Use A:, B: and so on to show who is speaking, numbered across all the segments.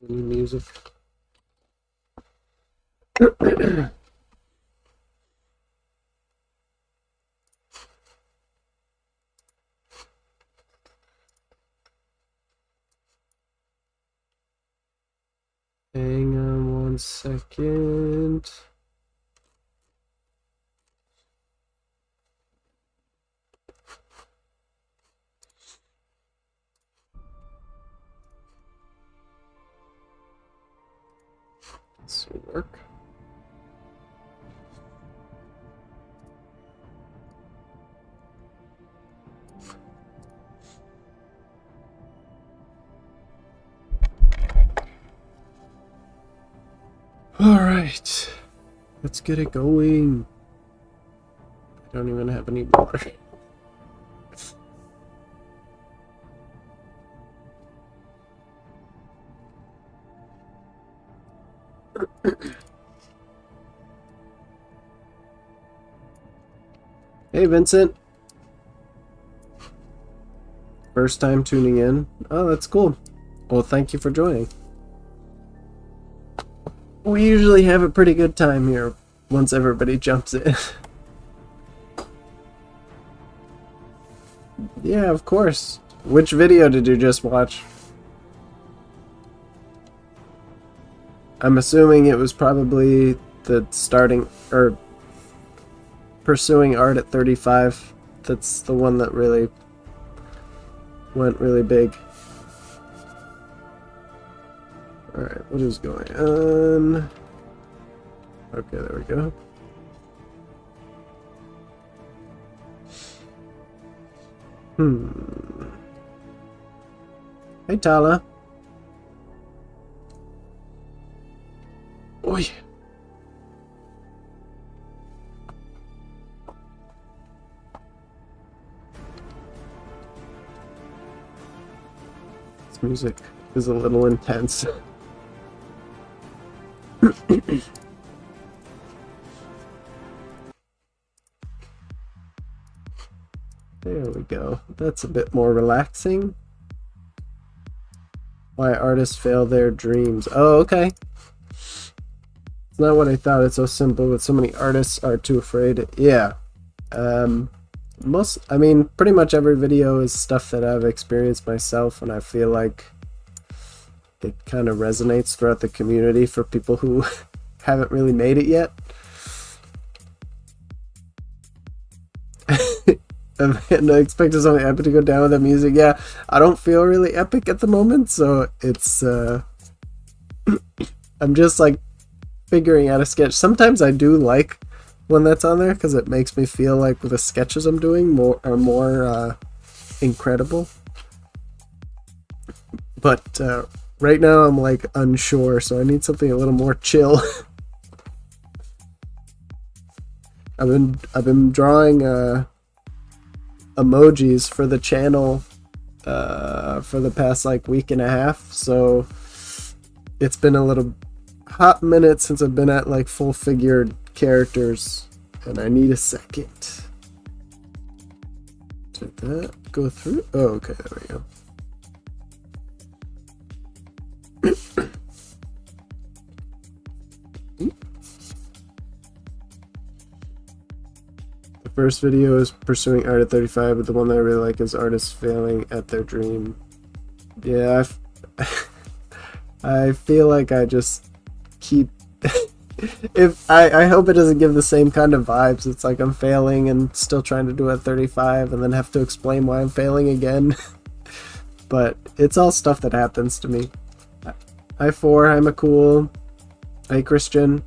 A: Any music? Hang on 1 second. This will work. All right, let's get it going. I don't even have any water. Hey, Vincent. First time tuning in. Oh, that's cool. Well, thank you for joining. We usually have a pretty good time here once everybody jumps in. Yeah, of course. Which video did you just watch? I'm assuming it was probably the starting or pursuing art at 35. That's the one that really went really big. Alright, what is going on? Okay, there we go. Hey, Tala. Oi. This music is a little intense. There we go. That's a bit more relaxing. Why artists fail their dreams. Oh, okay. It's not what I thought. It's so simple, but so many artists are too afraid. Yeah. I mean, pretty much every video is stuff that I've experienced myself, and I feel like it kind of resonates throughout the community for people who haven't really made it yet. And I expected something epic to go down with the music. Yeah, I don't feel really epic at the moment, so it's I'm just like figuring out a sketch. Sometimes I do like when that's on there because it makes me feel like the sketches I'm doing are more incredible. But right now I'm like unsure, so I need something a little more chill. I've been drawing emojis for the channel for the past like week and a half, so it's been a little hot minute since I've been at like full figured characters, and I need a second. Did that go through? Oh, okay, there we go. First video is pursuing art at 35, but the one that I really like is artists failing at their dream. Yeah, I feel like I just keep if I hope it doesn't give the same kind of vibes. It's like I'm failing and still trying to do it at 35 and then have to explain why I'm failing again. But it's all stuff that happens to me. Hi 4, hi McCool. Hey Christian.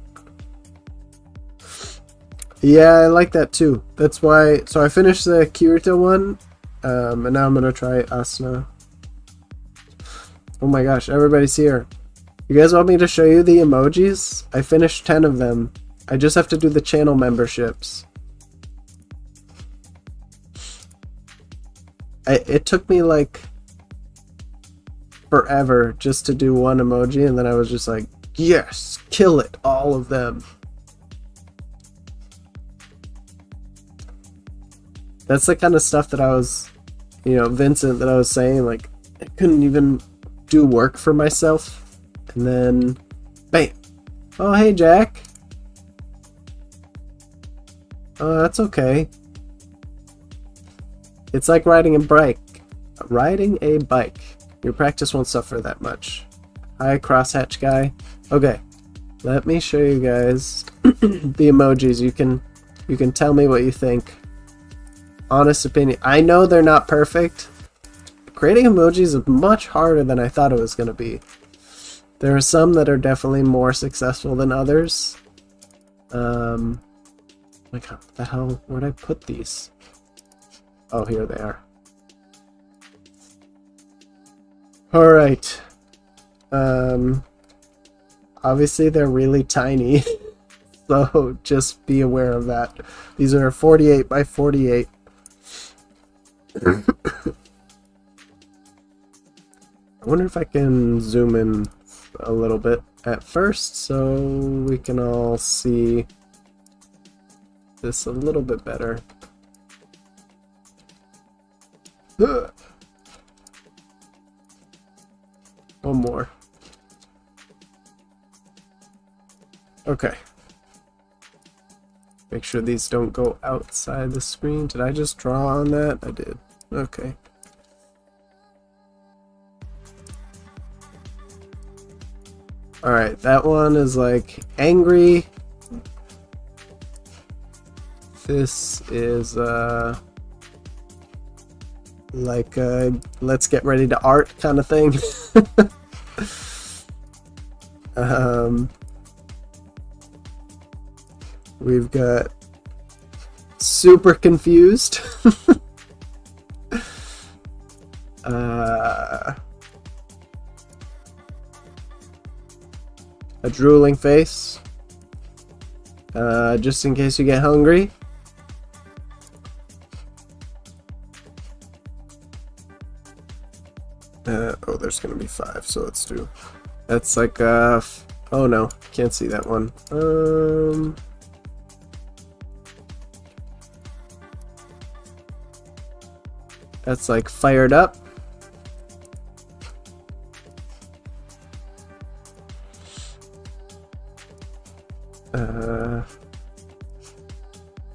A: Yeah, I like that too. That's why. So I finished the Kirito one, and now I'm gonna try Asuna. Oh my gosh, everybody's here. You guys want me to show you the emojis? I finished 10 of them. I just have to do the channel memberships. It took me like forever just to do one emoji, and then I was just like, yes, kill it, all of them. That's the kind of stuff that I was, Vincent, that I was saying, like, I couldn't even do work for myself. And then, bam. Oh, hey, Jack. Oh, that's okay. It's like riding a bike. Riding a bike. Your practice won't suffer that much. Hi, crosshatch guy. Okay, let me show you guys the emojis. You can tell me what you think. Honest opinion. I know they're not perfect. Creating emojis is much harder than I thought it was going to be. There are some that are definitely more successful than others. Like, how the hell, where'd I put these? Oh, here they are. Alright. Obviously they're really tiny, so just be aware of that. These are 48 by 48. I wonder if I can zoom in a little bit at first so we can all see this a little bit better. One more. Okay. Make sure these don't go outside the screen. Did I just draw on that? I did. Okay. Alright, that one is like angry. This is like let's get ready to art kind of thing. We've got super confused. A drooling face. Just in case you get hungry. Oh, there's gonna be 5, so let's do. That's like oh no, can't see that one. That's like fired up.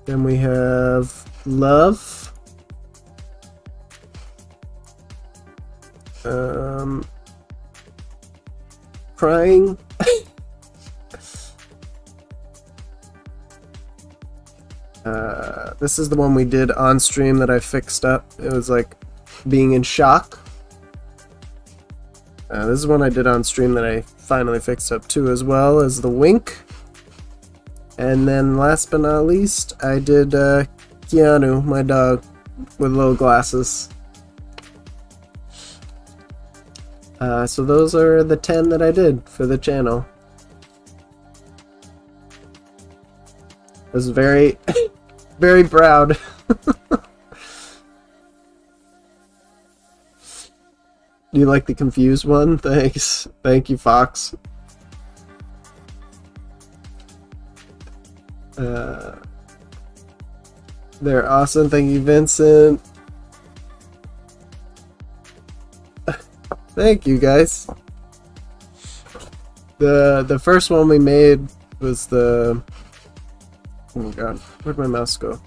A: Then we have love. Crying. This is the one we did on stream that I fixed up. It was like being in shock. This is one I did on stream that I finally fixed up too, as well as the wink. And then last but not least, I did Keanu, my dog, with little glasses. So those are the 10 that I did for the channel. I was very, very proud. Do you like the confused one? Thanks. Thank you, Fox. They're awesome. Thank you, Vincent. Thank you, guys. The first one we made was the... Oh my god, where'd my mouse go?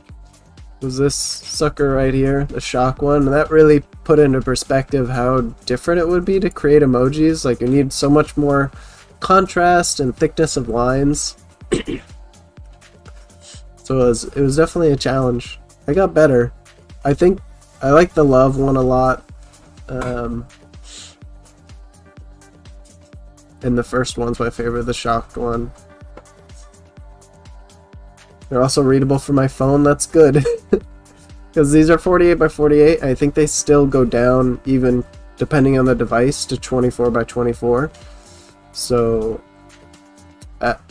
A: Was this sucker right here, the shock one, and that really put into perspective how different it would be to create emojis. Like, you need so much more contrast and thickness of lines. So it was definitely a challenge. I got better. I think I like the love one a lot. And the first one's my favorite, the shocked one. They're also readable for my phone, that's good. Because these are 48 by 48, I think they still go down, even depending on the device, to 24 by 24. So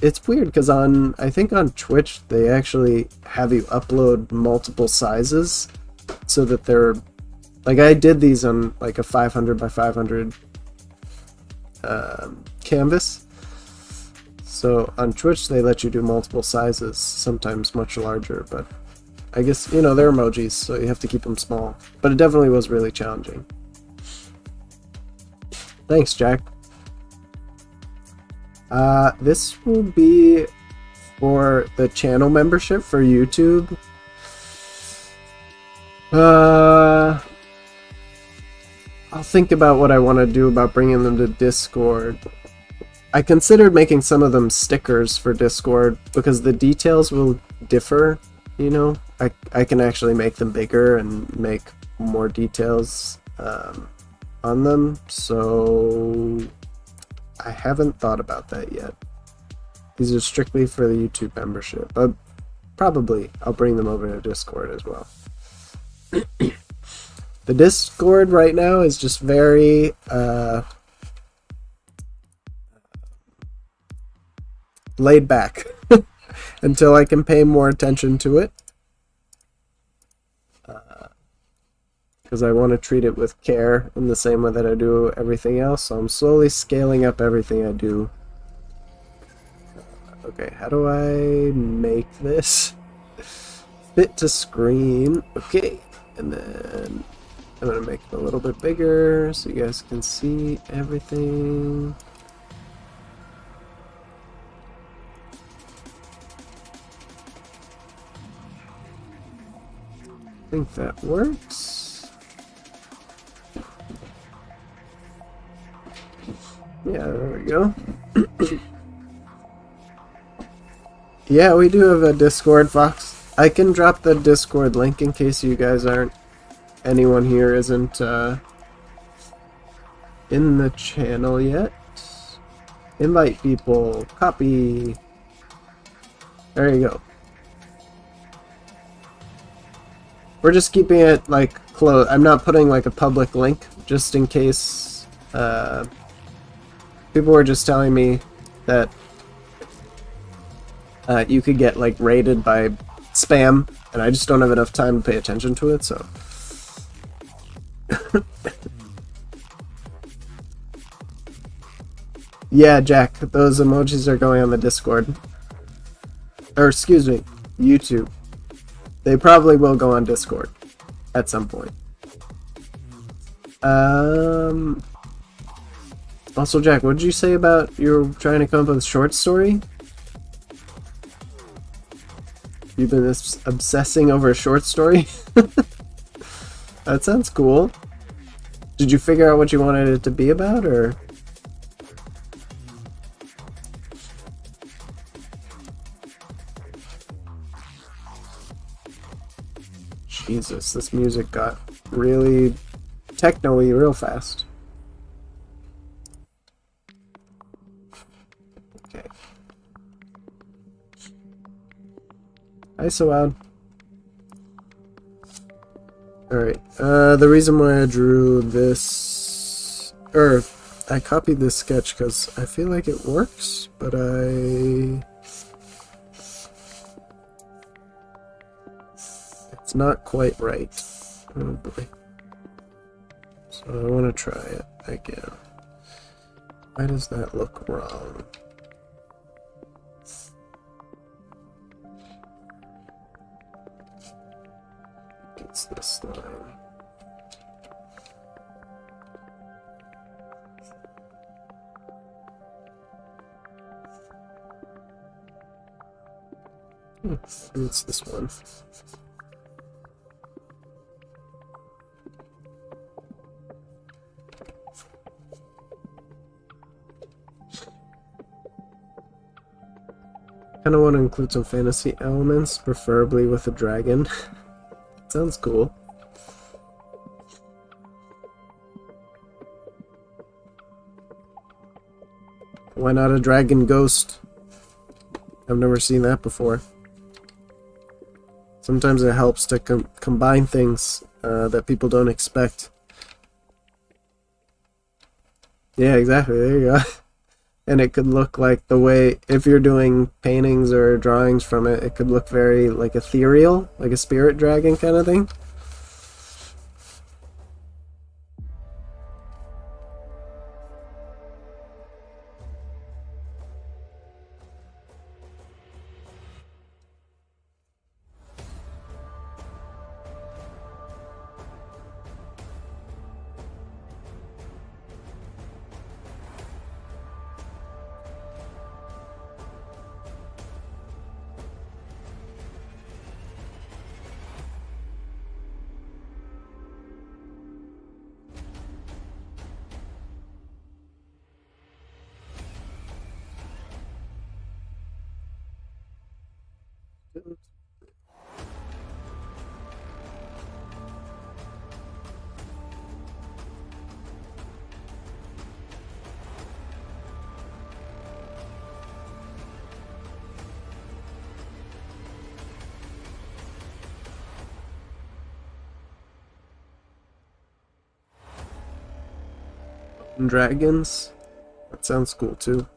A: it's weird, because I think on Twitch, they actually have you upload multiple sizes, so that they're, like, I did these on like a 500 by 500 canvas. So on Twitch they let you do multiple sizes, sometimes much larger, but I guess, you know, they're emojis, so you have to keep them small. But it definitely was really challenging. Thanks, Jack. This will be for the channel membership for YouTube. I'll think about what I want to do about bringing them to Discord. I considered making some of them stickers for Discord because the details will differ, you know? I can actually make them bigger and make more details on them, so I haven't thought about that yet. These are strictly for the YouTube membership, but probably I'll bring them over to Discord as well. The Discord right now is just very laid back until I can pay more attention to it, because I want to treat it with care in the same way that I do everything else. So I'm slowly scaling up everything I do. Okay, how do I make this fit to screen? Okay, and then I'm gonna make it a little bit bigger so you guys can see everything. I think that works. Yeah, there we go. Yeah, we do have a Discord, Fox. I can drop the Discord link in case you guys aren't, anyone here isn't in the channel yet. Invite people, copy. There you go. We're just keeping it like closed. I'm not putting like a public link just in case people were just telling me that you could get like raided by spam, and I just don't have enough time to pay attention to it, so. Yeah, Jack, those emojis are going on the Discord. Or, excuse me, YouTube. They probably will go on Discord at some point. Also, Jack, what did you say about you're trying to come up with a short story? You've been obsessing over a short story? That sounds cool. Did you figure out what you wanted it to be about, or? Jesus, this music got really techno-y real fast. Okay. Hi, Sawad. Alright, the reason why I drew this, or I copied this sketch because I feel like it works, but it's not quite right. Oh boy. So I want to try it again. Why does that look wrong? It's this line. It's this one. Kind of want to include some fantasy elements, preferably with a dragon. Sounds cool. Why not a dragon ghost? I've never seen that before. Sometimes it helps to combine things that people don't expect. Yeah, exactly. There you go. And it could look like the way, if you're doing paintings or drawings from it, it could look very like ethereal, like a spirit dragon kind of thing. Dragons? That sounds cool too.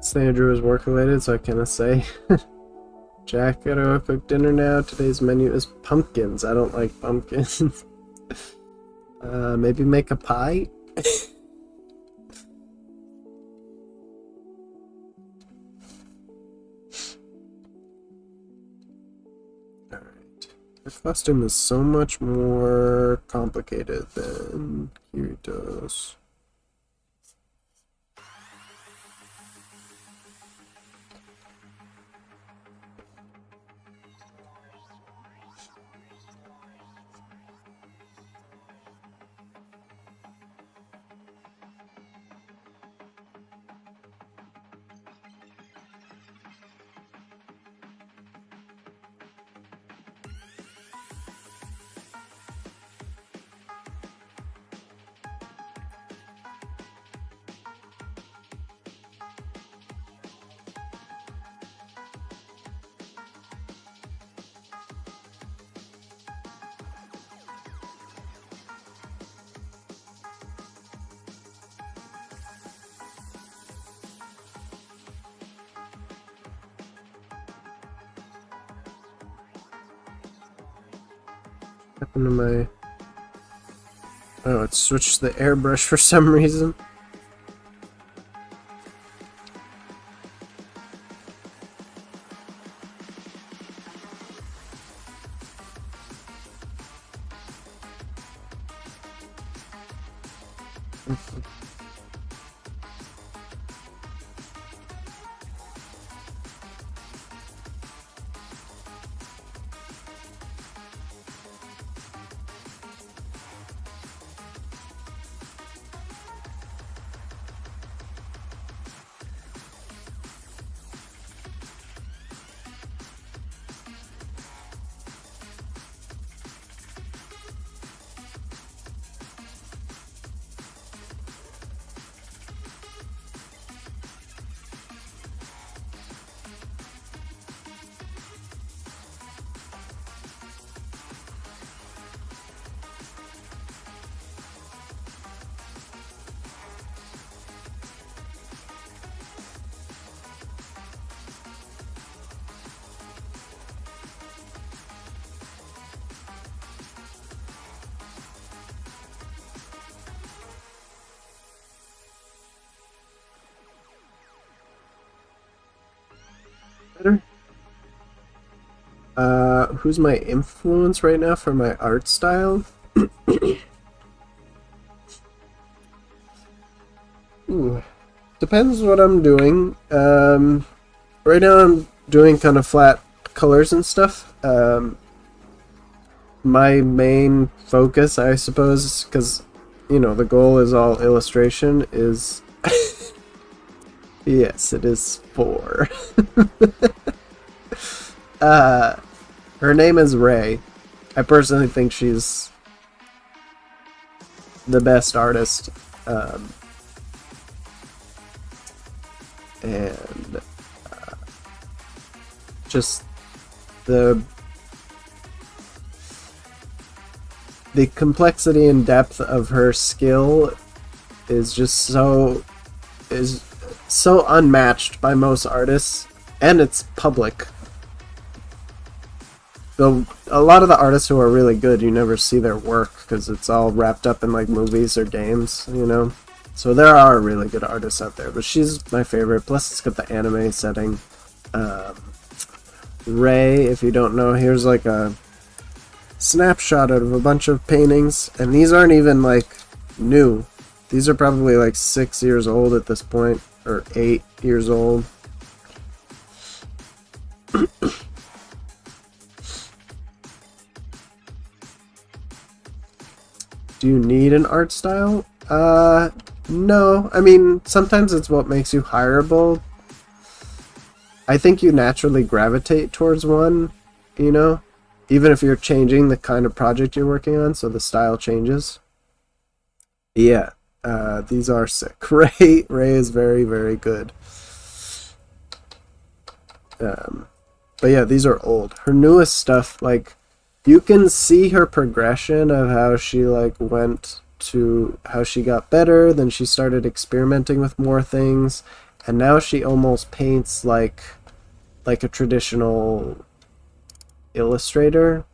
A: Sandra is work related, so I cannot say. Jack, gotta go cook dinner now. Today's menu is pumpkins. I don't like pumpkins. Maybe make a pie? Alright. Her costume is so much more complicated than Kirito's. Happened to my... Oh, it switched the airbrush for some reason. who's my influence right now for my art style? Ooh, depends what I'm doing. Right now I'm doing kind of flat colors and stuff. My main focus, I suppose, because, you know, the goal is all illustration, is... Yes, it is 4. Her name is Ray. I personally think she's the best artist. And just the complexity and depth of her skill is just so unmatched by most artists, and it's public. Though a lot of the artists who are really good, you never see their work because it's all wrapped up in like movies or games, you know. So there are really good artists out there, but she's my favorite. Plus, it's got the anime setting. Ray, if you don't know, here's like a snapshot of a bunch of paintings, and these aren't even like new. These are probably like 6 years old at this point, or 8 years old. Do you need an art style? No. I mean, sometimes it's what makes you hireable. I think you naturally gravitate towards one, you know? Even if you're changing the kind of project you're working on, so the style changes. Yeah, these are sick. Ray is very, very good. But yeah, these are old. Her newest stuff, like, you can see her progression of how she, like, went to how she got better, then she started experimenting with more things, and now she almost paints like a traditional illustrator,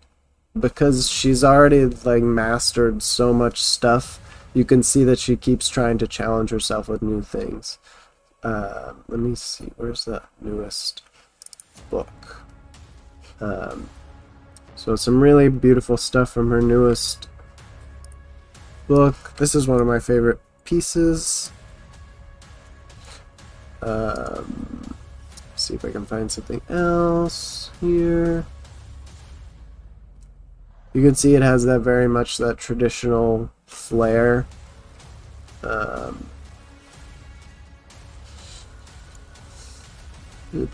A: because she's already like mastered so much stuff. You can see that she keeps trying to challenge herself with new things. Let me see, where's the newest book? So some really beautiful stuff from her newest book. This is one of my favorite pieces. See if I can find something else here. You can see it has that very much that traditional flair.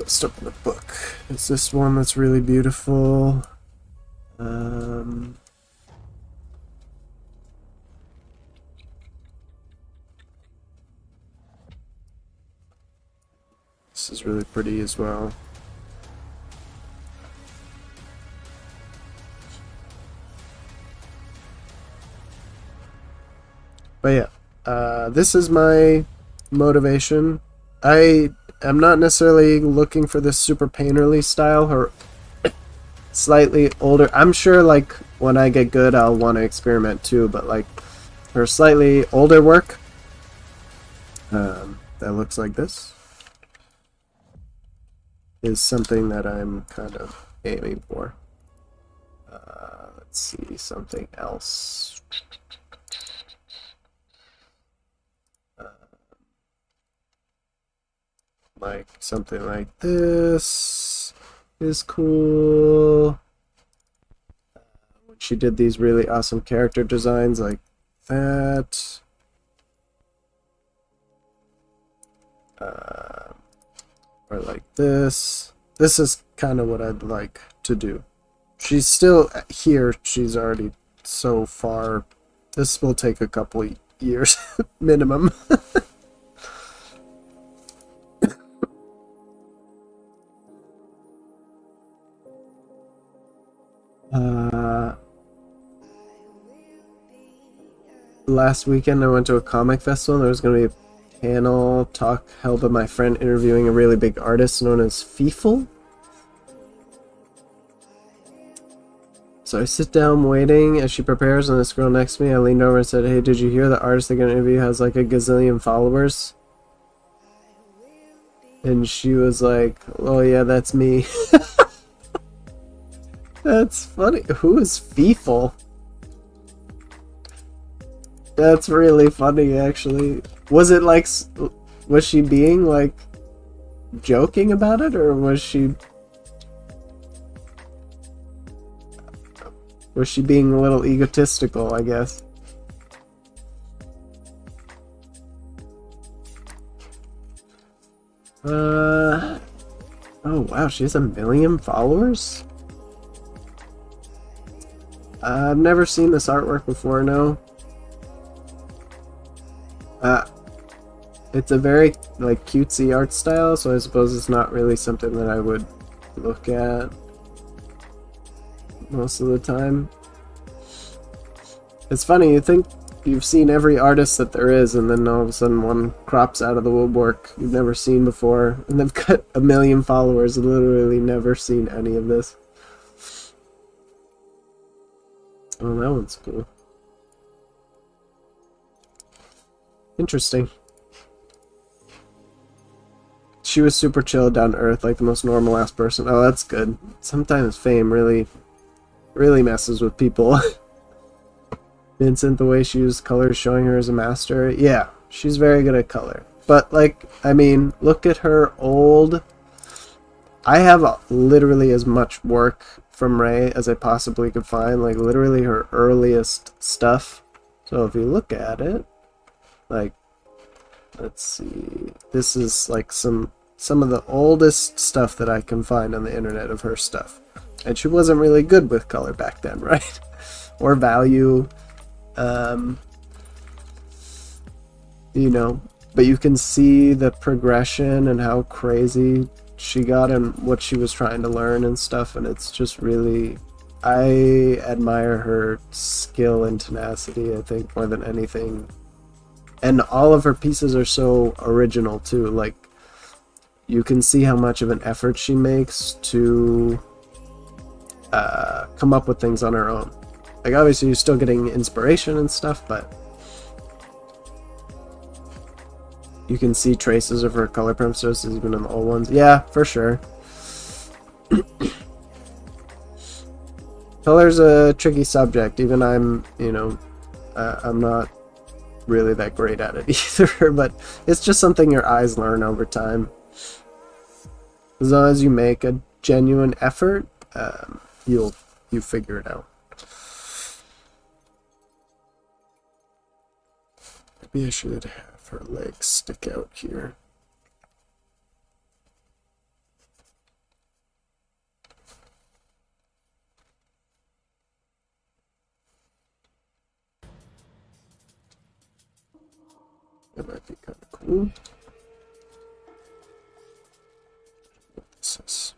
A: Stuff in the book. It's this one that's really beautiful. This is really pretty as well. But yeah, this is my motivation. I am not necessarily looking for this super painterly style. Her slightly older, I'm sure like when I get good I'll want to experiment too, but like her slightly older work that looks like this is something that I'm kind of aiming for. Let's see, something else. Like something like this is cool. When she did these really awesome character designs like that. Or like this. This is kind of what I'd like to do. She's still here. She's already so far. This will take a couple years minimum. Last weekend I went to a comic festival and there was going to be a panel talk held by my friend interviewing a really big artist known as Feeful. So I sit down waiting as she prepares, and this girl next to me, I leaned over and said, "Hey, did you hear the artist they're going to interview has like a gazillion followers?" And she was like, "Oh yeah, that's me." That's funny. Who is Feeful? That's really funny, actually. Was it like, was she being like joking about it, or was she being a little egotistical, I guess? Oh wow, she has 1 million followers? I've never seen this artwork before, no. It's a very like cutesy art style, so I suppose it's not really something that I would look at most of the time. It's funny, you think you've seen every artist that there is, and then all of a sudden one crops out of the woodwork you've never seen before, and they've got 1 million followers, literally never seen any of this. Oh, that one's cool. Interesting. She was super chill, down to earth, like the most normal ass person. Oh, that's good. Sometimes fame really messes with people. Vincent, the way she used colors, showing her as a master. Yeah, she's very good at color. But, like, I mean, look at her old... I have literally as much work from Ray as I possibly could find. Like, literally her earliest stuff. So if you look at it, like, let's see. This is, like, some of the oldest stuff that I can find on the internet of her stuff. And she wasn't really good with color back then, right? Or value. You know, but you can see the progression and how crazy she got and what she was trying to learn and stuff, and it's just really, I admire her skill and tenacity, I think, more than anything. And all of her pieces are so original too. Like, you can see how much of an effort she makes to come up with things on her own. Like, obviously you're still getting inspiration and stuff, but you can see traces of her color processes even in the old ones. Yeah, for sure. Color's a tricky subject. Even I'm, you know, I'm not really that great at it either, but it's just something your eyes learn over time. As long as you make a genuine effort, you figure it out. Maybe I should have her legs stick out here. That might be kind of cool. This is...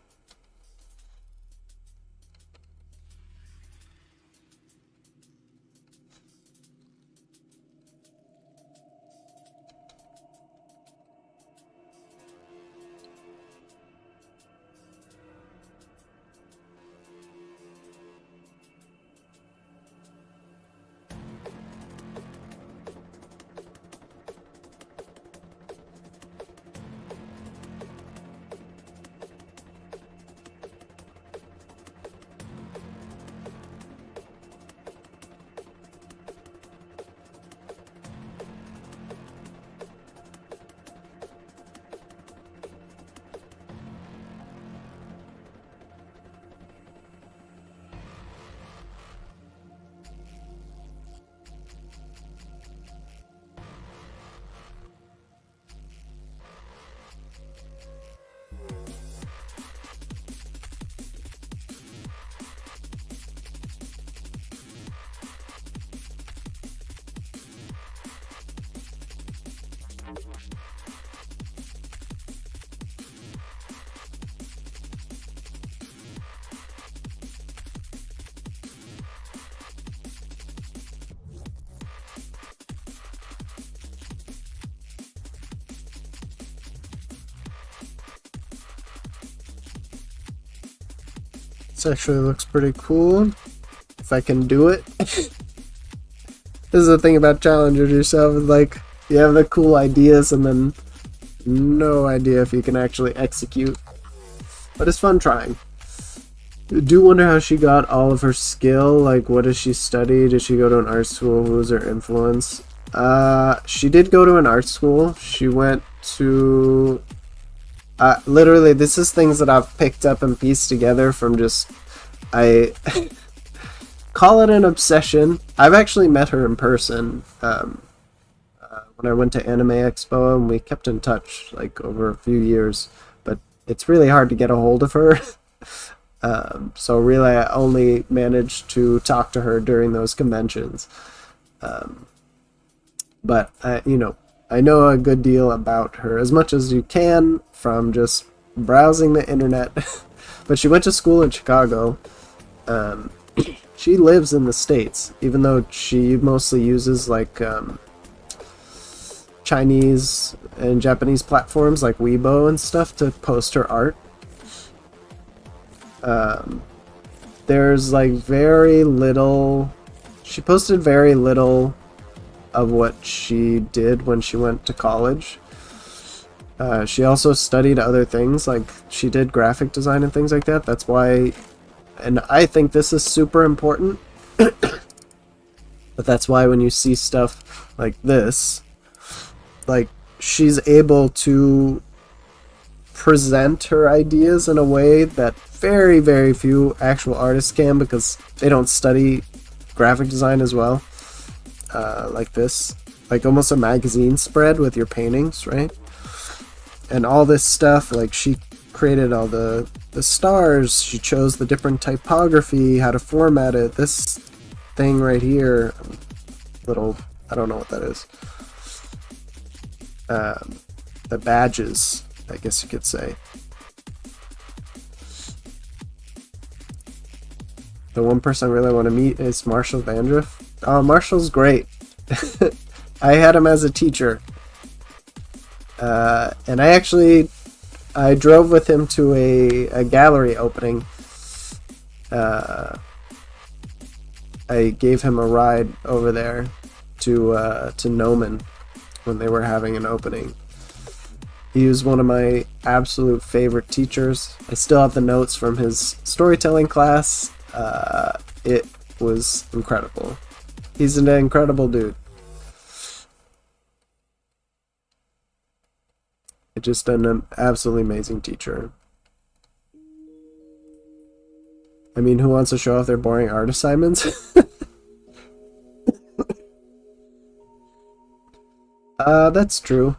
A: This actually looks pretty cool, if I can do it. This is the thing about challenging yourself, like, you have the cool ideas and then no idea if you can actually execute. But it's fun trying. do wonder how she got all of her skill. Like, what does she study? Did she go to an art school? Who was her influence? She did go to an art school. She went to... literally, this is things that I've picked up and pieced together from just... I call it an obsession. I've actually met her in person when I went to Anime Expo, and we kept in touch, like, over a few years. But it's really hard to get a hold of her. So really, I only managed to talk to her during those conventions. But you know, I know a good deal about her, as much as you can from just browsing the internet. But she went to school in Chicago. She lives in the States, even though she mostly uses like Chinese and Japanese platforms like Weibo and stuff to post her art. There's like very little... She posted very little of what she did when she went to college. She also studied other things, like she did graphic design and things like that. That's why, and I think this is super important, but that's why when you see stuff like this, like she's able to present her ideas in a way that very, very few actual artists can, because they don't study graphic design as well. Like this, like almost a magazine spread with your paintings, right? And all this stuff, like she created all the stars, she chose the different typography, how to format it. This thing right here, little, I don't know what that is. The badges, I guess you could say. The one person I really want to meet is Marshall Vandriff. Oh, Marshall's great. I had him as a teacher. And I drove with him to a gallery opening. I gave him a ride over there to Noman when they were having an opening. He was one of my absolute favorite teachers. I still have the notes from his storytelling class. It was incredible. He's an incredible dude. Just an absolutely amazing teacher. I mean, who wants to show off their boring art assignments? That's true.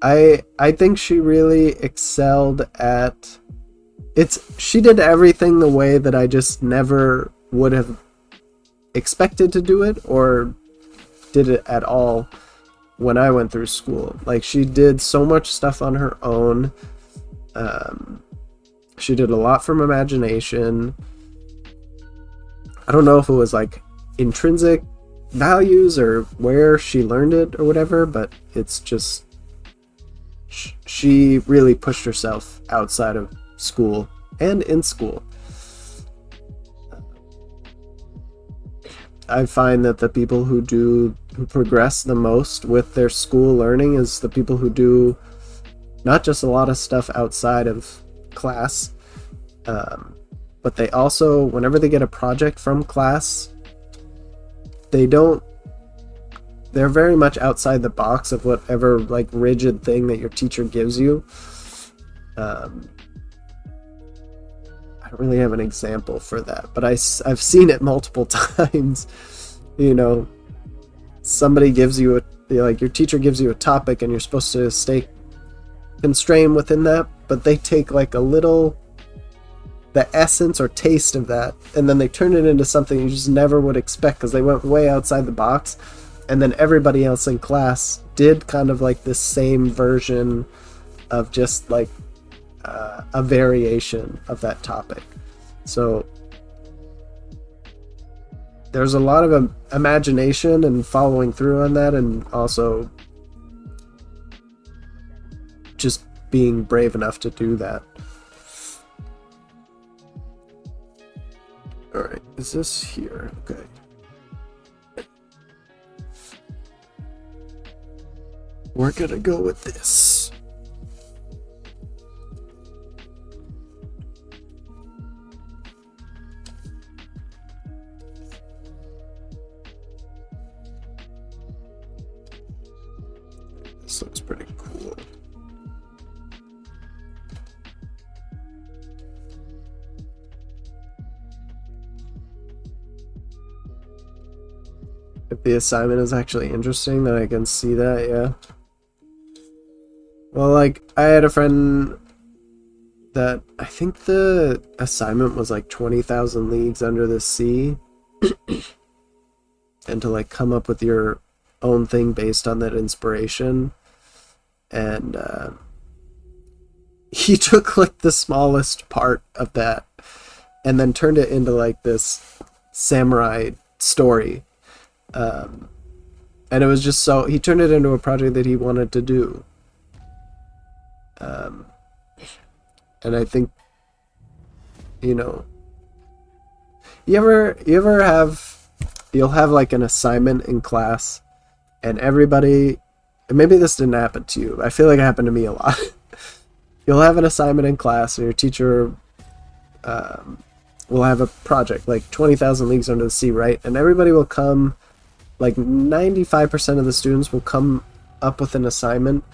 A: I think she really excelled at... She did everything the way that I just never would have expected to do it, or did it at all when I went through school. Like, she did so much stuff on her own. She did a lot from imagination. I don't know if it was like intrinsic values or where she learned it or whatever, but it's just, she really pushed herself outside of school and in school. I find that the people who progress the most with their school learning is the people who do not just a lot of stuff outside of class, but they also, whenever they get a project from class, they're very much outside the box of whatever like rigid thing that your teacher gives you. I don't really have an example for that, but I've seen it multiple times. You know, somebody gives you your teacher gives you a topic and you're supposed to stay constrained within that, but they take like the essence or taste of that, and then they turn it into something you just never would expect because they went way outside the box. And then everybody else in class did kind of like this same version of just like a variation of that topic. So there's a lot of imagination and following through on that, and also just being brave enough to do that. Alright, is this here? Okay. We're gonna go with this. This looks pretty cool. If the assignment is actually interesting, then I can see that, yeah. Well, like, I had a friend that I think the assignment was like 20,000 Leagues Under the Sea. And to like come up with your own thing based on that inspiration. And he took like the smallest part of that and then turned it into like this samurai story. And it was just so, he turned it into a project that he wanted to do. And I think, you know, you ever have, you'll have like an assignment in class and everybody, and maybe this didn't happen to you, I feel like it happened to me a lot. You'll have an assignment in class and your teacher will have a project like 20,000 Leagues Under the Sea, right? And everybody will come, like 95% of the students will come up with an assignment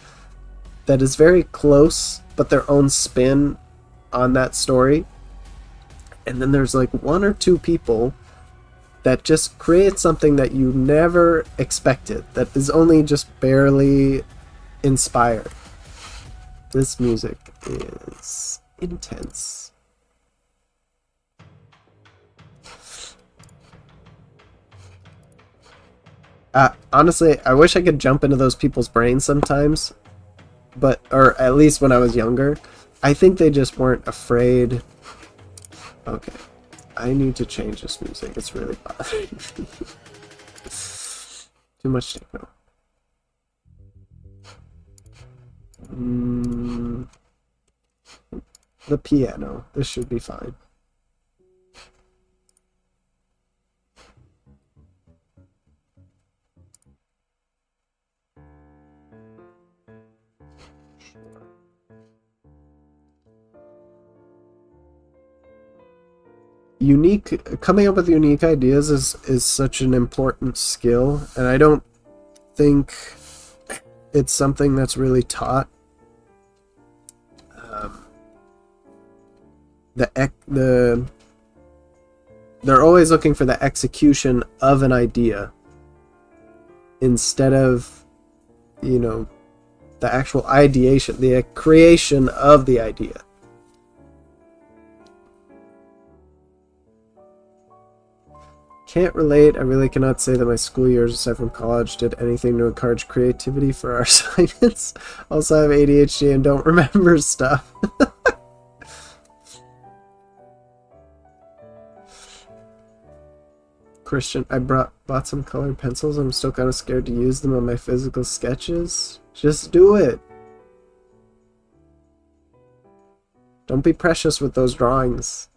A: that is very close, but their own spin on that story. And then there's like one or two people that just create something that you never expected, that is only just barely inspired. This music is intense. Honestly, I wish I could jump into those people's brains sometimes, but, or at least when I was younger. I think they just weren't afraid. Okay, I need to change this music. It's really bothering me. Too much techno. The piano. This should be fine. Coming up with unique ideas is such an important skill, and I don't think it's something that's really taught. They're always looking for the execution of an idea instead of, you know, the actual ideation, the creation of the idea. Can't relate. I really cannot say that my school years aside from college did anything to encourage creativity for our assignments. Also, I have ADHD and don't remember stuff. Christian, I bought some colored pencils. I'm still kind of scared to use them on my physical sketches. Just do it. Don't be precious with those drawings.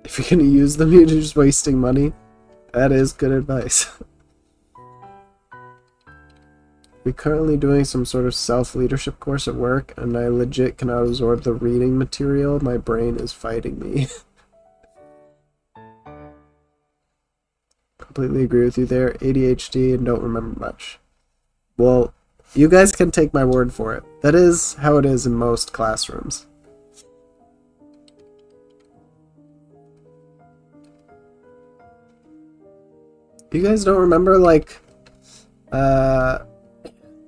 A: If you're going to use them, you're just wasting money. That is good advice. We're currently doing some sort of self-leadership course at work, and I legit cannot absorb the reading material. My brain is fighting me. Completely agree with you there. ADHD and don't remember much. Well, you guys can take my word for it. That is how it is in most classrooms. You guys don't remember, like,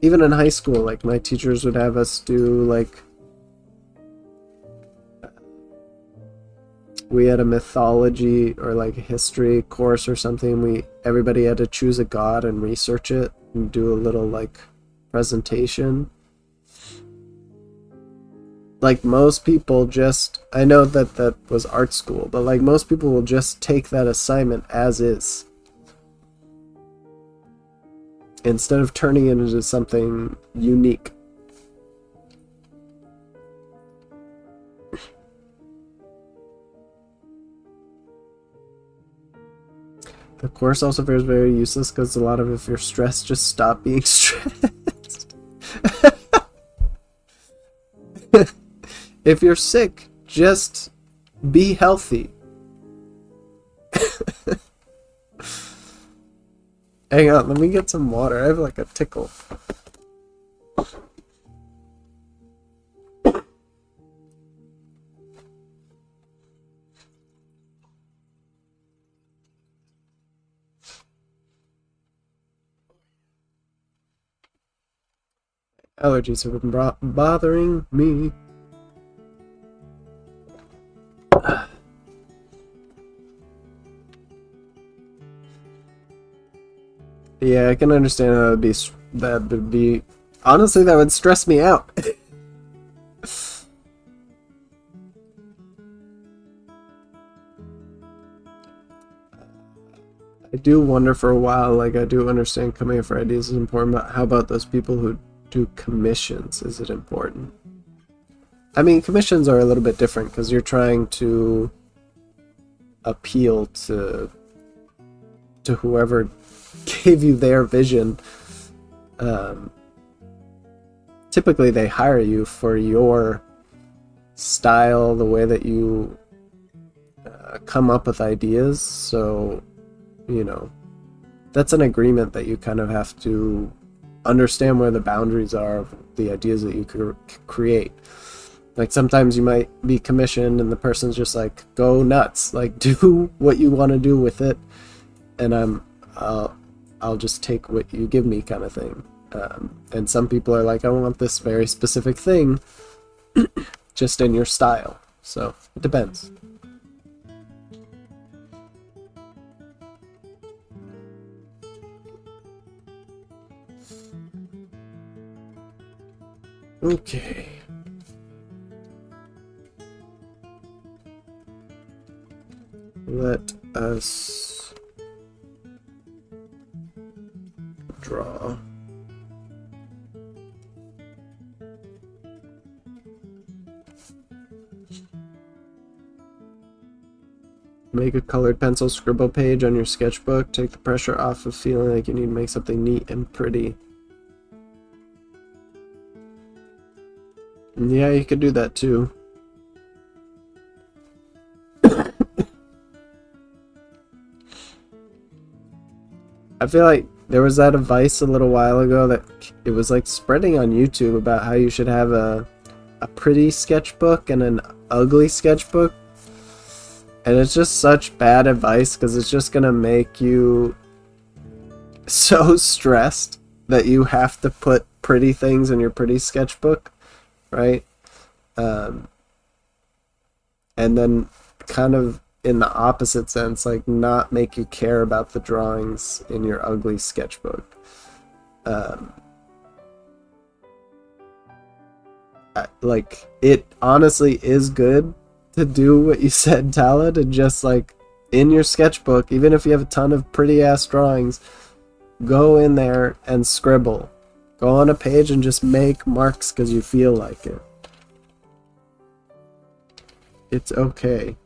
A: even in high school, like, my teachers would have us do, like, we had a mythology or, like, a history course or something. Everybody had to choose a god and research it and do a little, like, presentation. Like, most people just, I know that that was art school, but, like, most people will just take that assignment as is, instead of turning it into something unique. The course also feels very useless because a lot of, if you're stressed, just stop being stressed. If you're sick, just Be healthy. Hang on, let me get some water. I have like a tickle. Allergies have been bothering me. Yeah, I can understand how that would be honestly, that would stress me out. I do wonder for a while, like I do understand coming up for ideas is important, but how about those people who do commissions? Is it important? I mean, commissions are a little bit different because you're trying to appeal to whoever gave you their vision. Typically they hire you for your style, the way that you come up with ideas, so you know that's an agreement that you kind of have to understand where the boundaries are of the ideas that you create. Like sometimes you might be commissioned and the person's just like, go nuts, like do what you want to do with it, and I'll just take what you give me, kind of thing. And some people are like, I want this very specific thing just in your style. So it depends. Okay. Let us draw. Make a colored pencil scribble page on your sketchbook. Take the pressure off of feeling like you need to make something neat and pretty. Yeah, you could do that too. I feel like there was that advice a little while ago that it was like spreading on YouTube about how you should have a pretty sketchbook and an ugly sketchbook. And it's just such bad advice because it's just gonna make you so stressed that you have to put pretty things in your pretty sketchbook, right? And then kind of in the opposite sense, like not make you care about the drawings in your ugly sketchbook. Like it honestly is good to do what you said, Tala, to just like in your sketchbook, even if you have a ton of pretty ass drawings, go in there and scribble. Go on a page and just make marks because you feel like it. It's okay.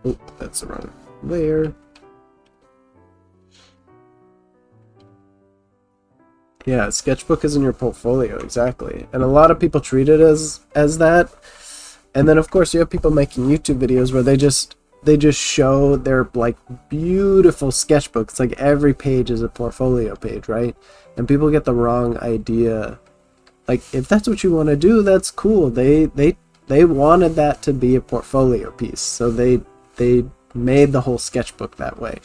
A: Oh, that's the wrong layer. Yeah, sketchbook is in your portfolio, exactly. And a lot of people treat it as that. And then of course you have people making YouTube videos where they just show their like beautiful sketchbooks. Like every page is a portfolio page, right? And people get the wrong idea. Like if that's what you want to do, that's cool. They wanted that to be a portfolio piece, so they made the whole sketchbook that way.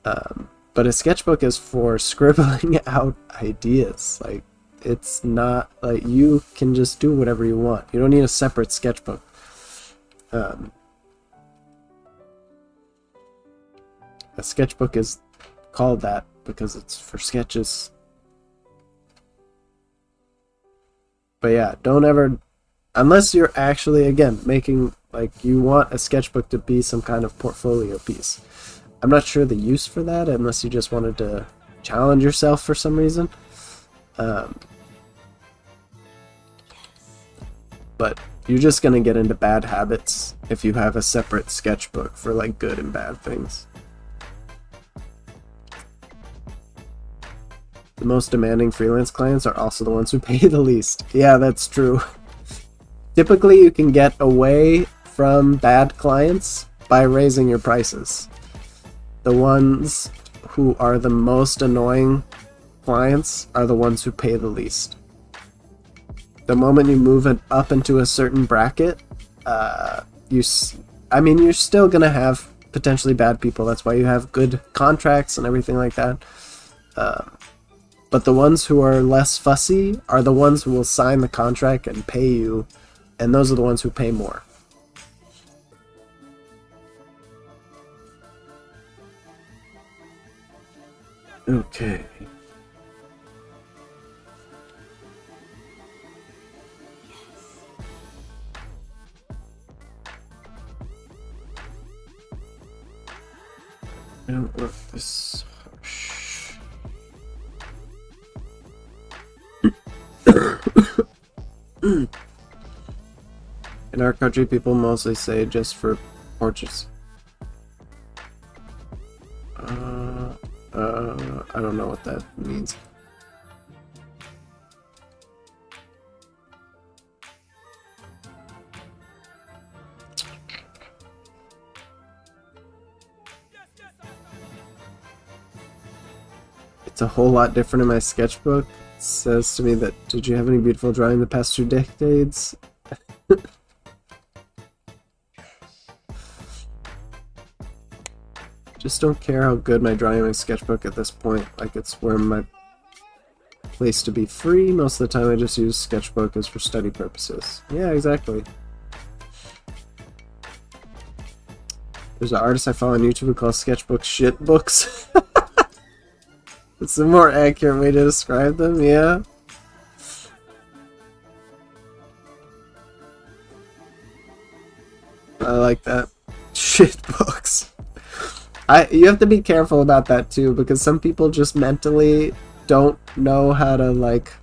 A: But a sketchbook is for scribbling out ideas. Like it's not like you can just do whatever you want. You don't need a separate sketchbook. A sketchbook is called that because it's for sketches. But yeah, don't ever, unless you're actually, again, making, like, you want a sketchbook to be some kind of portfolio piece. I'm not sure the use for that, unless you just wanted to challenge yourself for some reason. But you're just going to get into bad habits if you have a separate sketchbook for, like, good and bad things. The most demanding freelance clients are also the ones who pay the least. Yeah, that's true. Typically, you can get away from bad clients by raising your prices. The ones who are the most annoying clients are the ones who pay the least. The moment you move it up into a certain bracket, you're still gonna have potentially bad people. That's why you have good contracts and everything like that. But the ones who are less fussy are the ones who will sign the contract and pay you, and those are the ones who pay more. Okay. I don't want this harsh. In our country, people mostly say just for portraits. I don't know what that means. It's a whole lot different in my sketchbook. It says to me that, did you have any beautiful drawing the past 2 decades? Just don't care how good my drawing in my sketchbook at this point. Like, it's where my place to be free. Most of the time I just use Sketchbook as for study purposes. Yeah, exactly. There's an artist I follow on YouTube who calls Sketchbook shit books. It's a more accurate way to describe them, yeah. I like that. Shit books. You have to be careful about that too, because some people just mentally don't know how to, like,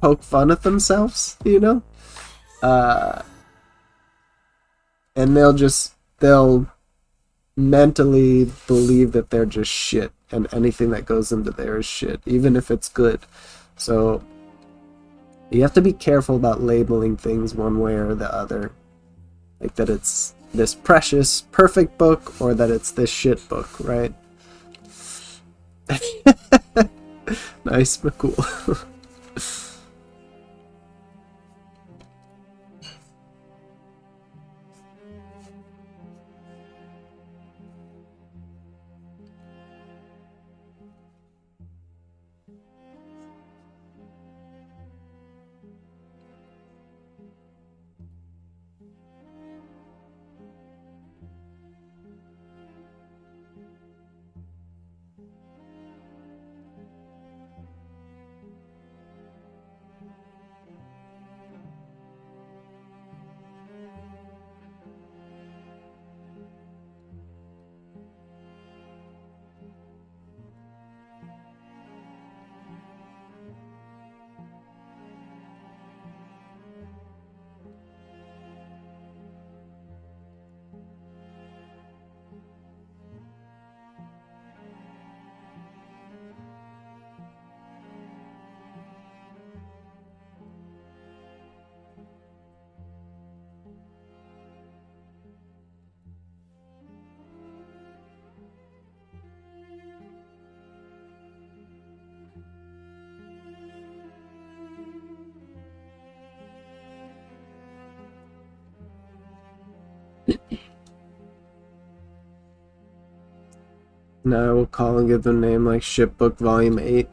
A: poke fun at themselves, you know? And they'll mentally believe that they're just shit, and anything that goes into there is shit, even if it's good. So you have to be careful about labeling things one way or the other. Like that it's this precious, perfect book, or that it's this shit book, right? Nice, but cool. Now I will call and give them a name like Shipbook Volume 8.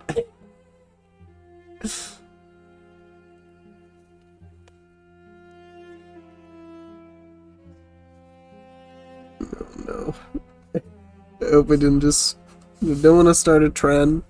A: Oh no. I hope we didn't just... We don't want to start a trend.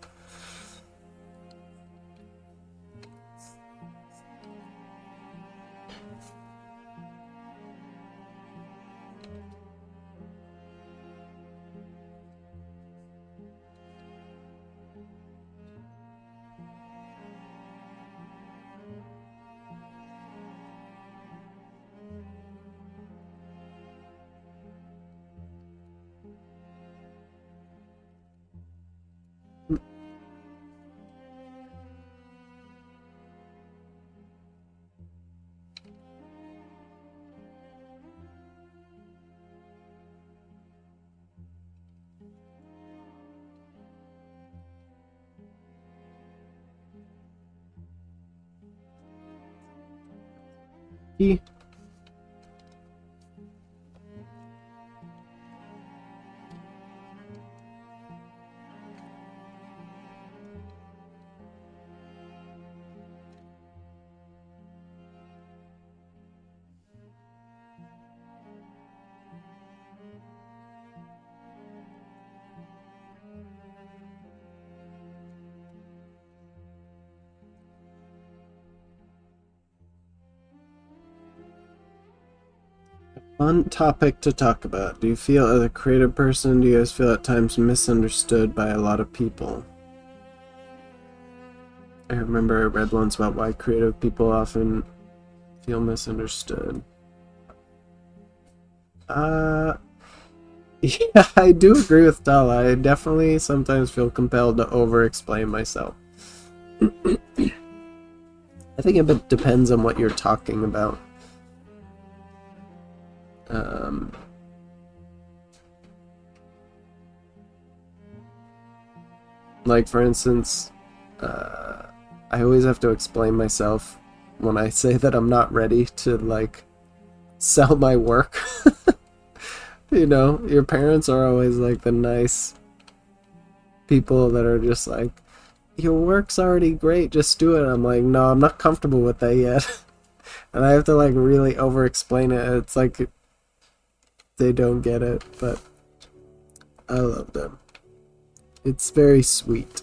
A: He. Fun topic to talk about. Do you feel, as a creative person, do you guys feel at times misunderstood by a lot of people? I remember I read once about why creative people often feel misunderstood. Yeah, I do agree with Dala. I definitely sometimes feel compelled to over-explain myself. I think it depends on what you're talking about. Like, for instance, I always have to explain myself when I say that I'm not ready to, like, sell my work. You know, your parents are always, like, the nice people that are just like, your work's already great, just do it. I'm like, no, I'm not comfortable with that yet. And I have to, like, really over-explain it. It's like they don't get it, but I love them. It's very sweet.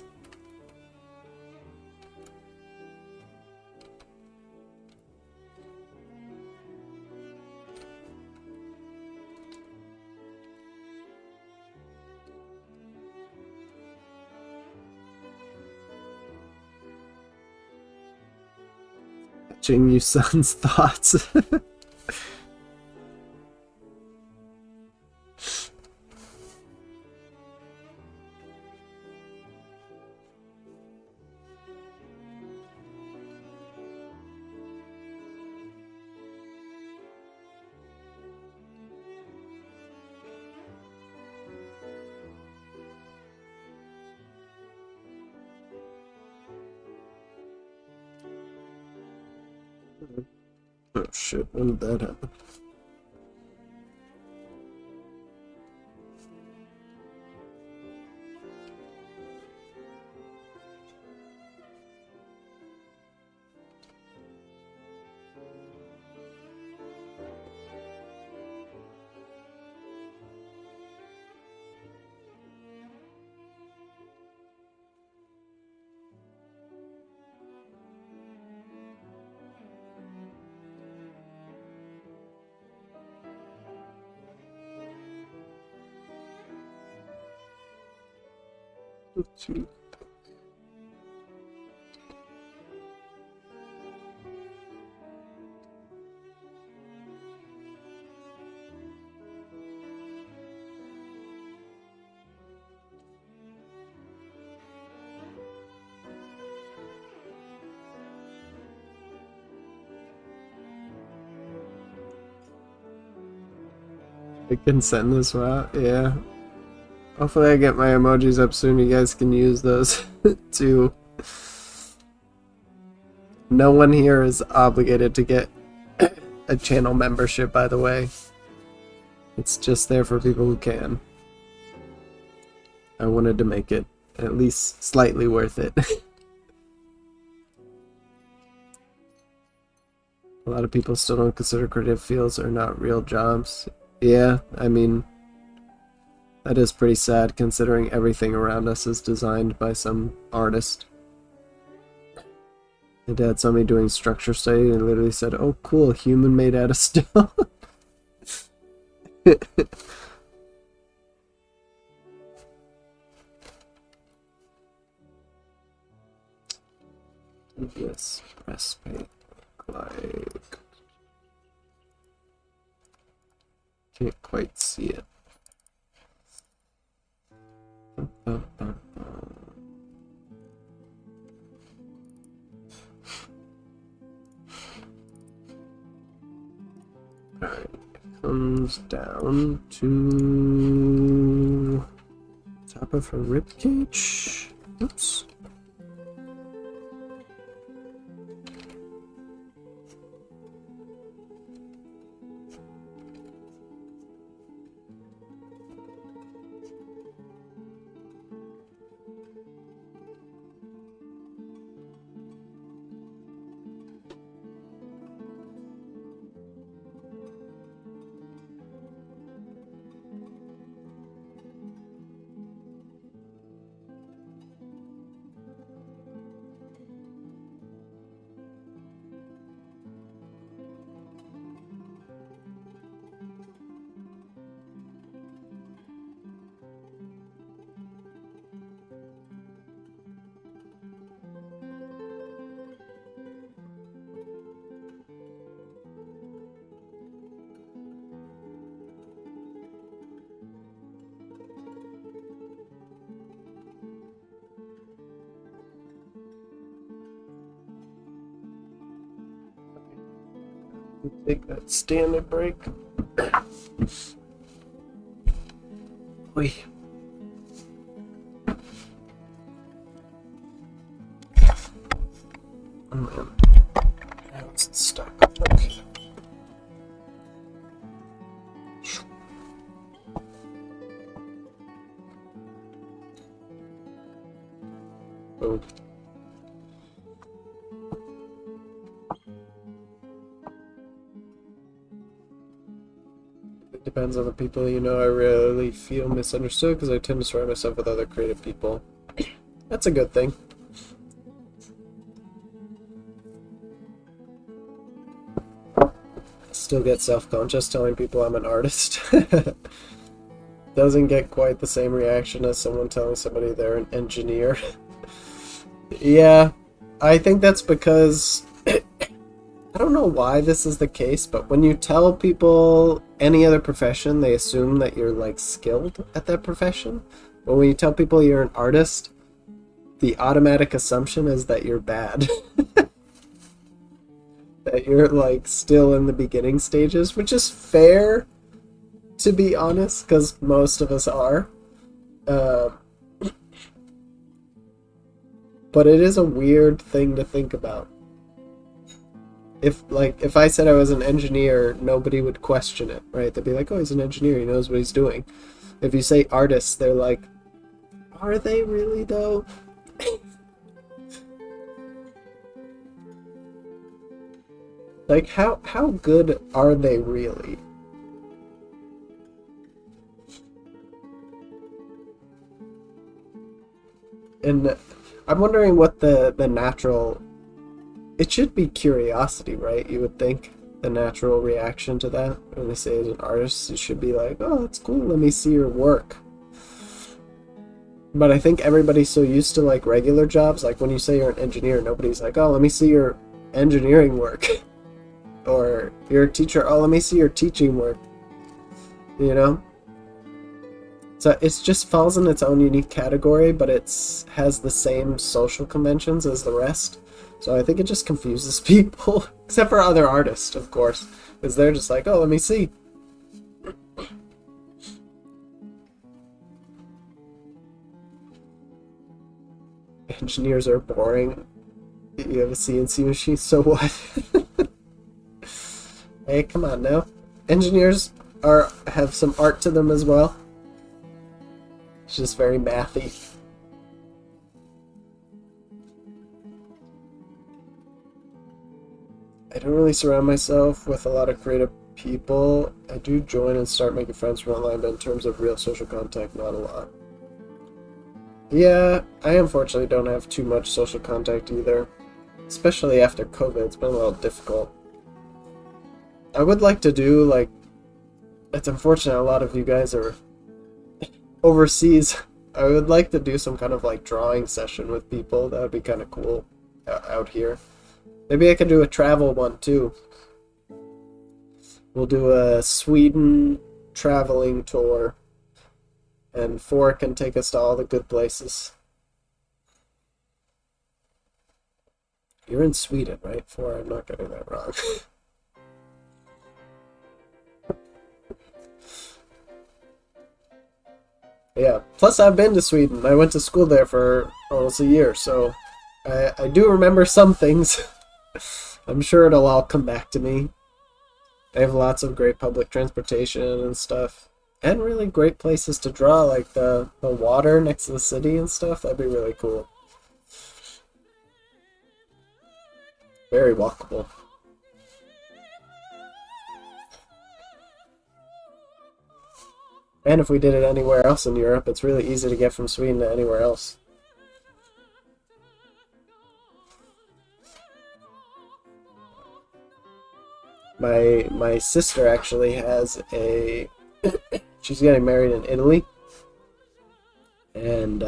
A: Catching you son's thoughts. Oh shit, when did that happen? Shoot. I can send this out, yeah. Hopefully I get my emojis up soon, you guys can use those too. No one here is obligated to get a channel membership, by the way. It's just there for people who can. I wanted to make it at least slightly worth it. A lot of people still don't consider creative fields are not real jobs. Yeah, I mean, that is pretty sad considering everything around us is designed by some artist. My dad saw me doing structure study and literally said, "Oh cool, human made out of stone." Yes, press paint like... Can't quite see it. Alright, it comes down to top of her ribcage. Oops. Take that standard break. Oi. Oh man. Now it's stuck. Okay. Oh. It depends on the people. You know, I rarely feel misunderstood because I tend to surround myself with other creative people. That's a good thing. Still get self-conscious telling people I'm an artist. Doesn't get quite the same reaction as someone telling somebody they're an engineer. Yeah, I think that's because I don't know why this is the case, but when you tell people any other profession, they assume that you're like skilled at that profession. But when you tell people you're an artist, the automatic assumption is that you're bad. That you're like still in the beginning stages, which is fair, to be honest, because most of us are. But it is a weird thing to think about. If I said I was an engineer, nobody would question it, right? They'd be like, oh, he's an engineer, he knows what he's doing. If you say artist, they're like, are they really though? Like, how good are they really? And I'm wondering what the natural... It should be curiosity, right? You would think the natural reaction to that. When they say as an artist, it should be like, oh, that's cool, let me see your work. But I think everybody's so used to like regular jobs, like when you say you're an engineer, nobody's like, oh, let me see your engineering work. Or you're a teacher, oh, let me see your teaching work. You know? So it just falls in its own unique category, but has the same social conventions as the rest. So I think it just confuses people, except for other artists, of course, because they're just like, oh, let me see. Engineers are boring. You have a CNC machine, so what? Hey, come on now. Engineers have some art to them as well. It's just very mathy. I don't really surround myself with a lot of creative people. I do join and start making friends from online, but in terms of real social contact, not a lot. Yeah, I unfortunately don't have too much social contact either. Especially after COVID, it's been a little difficult. I would like to do, like, it's unfortunate a lot of you guys are overseas. I would like to do some kind of, like, drawing session with people. That would be kind of cool out here. Maybe I could do a travel one, too. We'll do a Sweden traveling tour. And 4 can take us to all the good places. You're in Sweden, right? 4, I'm not getting that wrong. Yeah, plus I've been to Sweden. I went to school there for almost a year, so I do remember some things. I'm sure it'll all come back to me. They have lots of great public transportation and stuff. And really great places to draw, like the water next to the city and stuff. That'd be really cool. Very walkable. And if we did it anywhere else in Europe, it's really easy to get from Sweden to anywhere else. My sister actually has a... She's getting married in Italy. And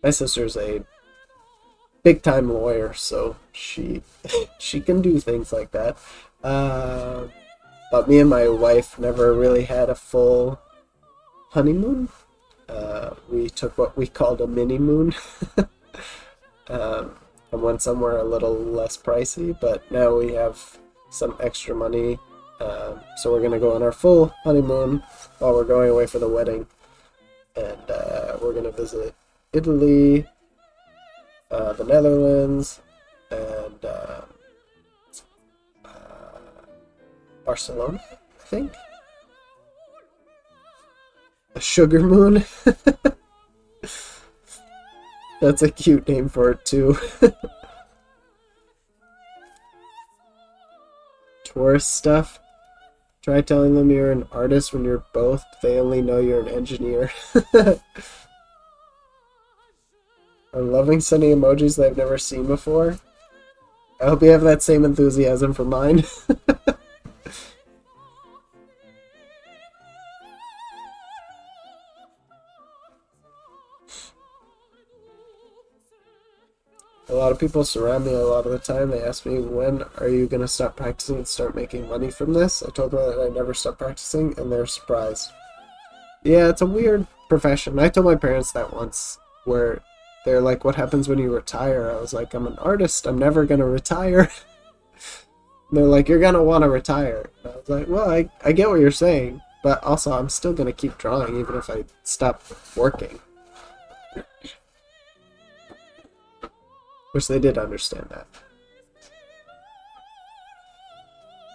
A: my sister's a big-time lawyer, so she can do things like that. But me and my wife never really had a full honeymoon. We took what we called a mini-moon. And went somewhere a little less pricey, but now we have some extra money. So we're gonna go on our full honeymoon while we're going away for the wedding, and we're gonna visit Italy, the Netherlands, and Barcelona, I think. A sugar moon. That's a cute name for it too. Tourist stuff. Try telling them you're an artist when you're both. They only know you're an engineer. I'm loving sending emojis that I've never seen before. I hope you have that same enthusiasm for mine. A lot of people surround me a lot of the time. They ask me, when are you going to stop practicing and start making money from this? I told them that I never stopped practicing, and they're surprised. Yeah, it's a weird profession. I told my parents that once, where they're like, what happens when you retire? I was like, I'm an artist. I'm never going to retire. And they're like, you're going to want to retire. And I was like, well, I get what you're saying, but also I'm still going to keep drawing even if I stop working. Which they did understand that.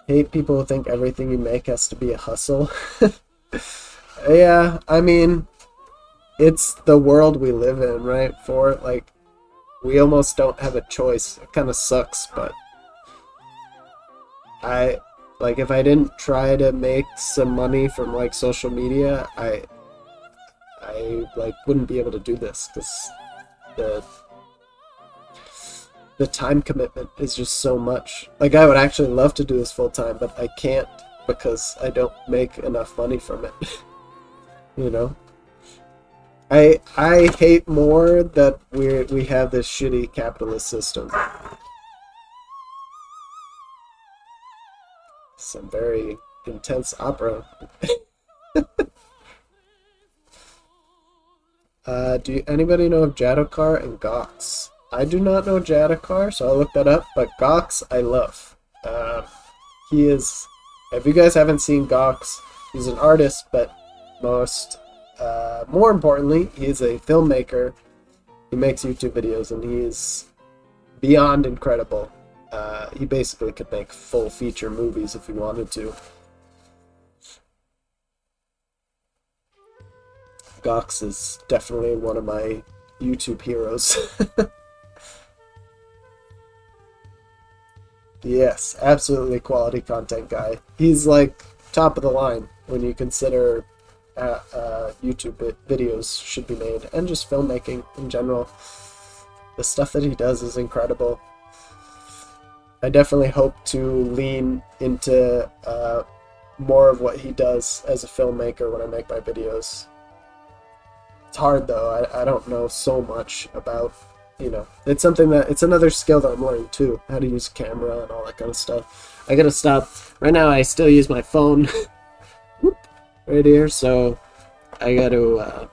A: Hate people who think everything you make has to be a hustle. Yeah, I mean, it's the world we live in, right? We almost don't have a choice. It kind of sucks, but if I didn't try to make some money from social media, I wouldn't be able to do this, because the time commitment is just so much. I would actually love to do this full time, but I can't because I don't make enough money from it. You know? I hate more that we have this shitty capitalist system. Some very intense opera. Do anybody know of Jadokar and Gox? I do not know Jadokar, so I'll look that up, but Gox I love. He is... If you guys haven't seen Gox, he's an artist, but more importantly, he is a filmmaker. He makes YouTube videos, and he is beyond incredible. He basically could make full feature movies if he wanted to. Gox is definitely one of my YouTube heroes. Yes, absolutely quality content guy. He's top of the line when you consider YouTube videos should be made, and just filmmaking in general. The stuff that he does is incredible. I definitely hope to lean into more of what he does as a filmmaker when I make my videos. It's hard though. I don't know so much about, it's another skill that I'm learning too, how to use a camera and all that kind of stuff. I gotta stop. Right now I still use my phone right here, so I gotta, oh,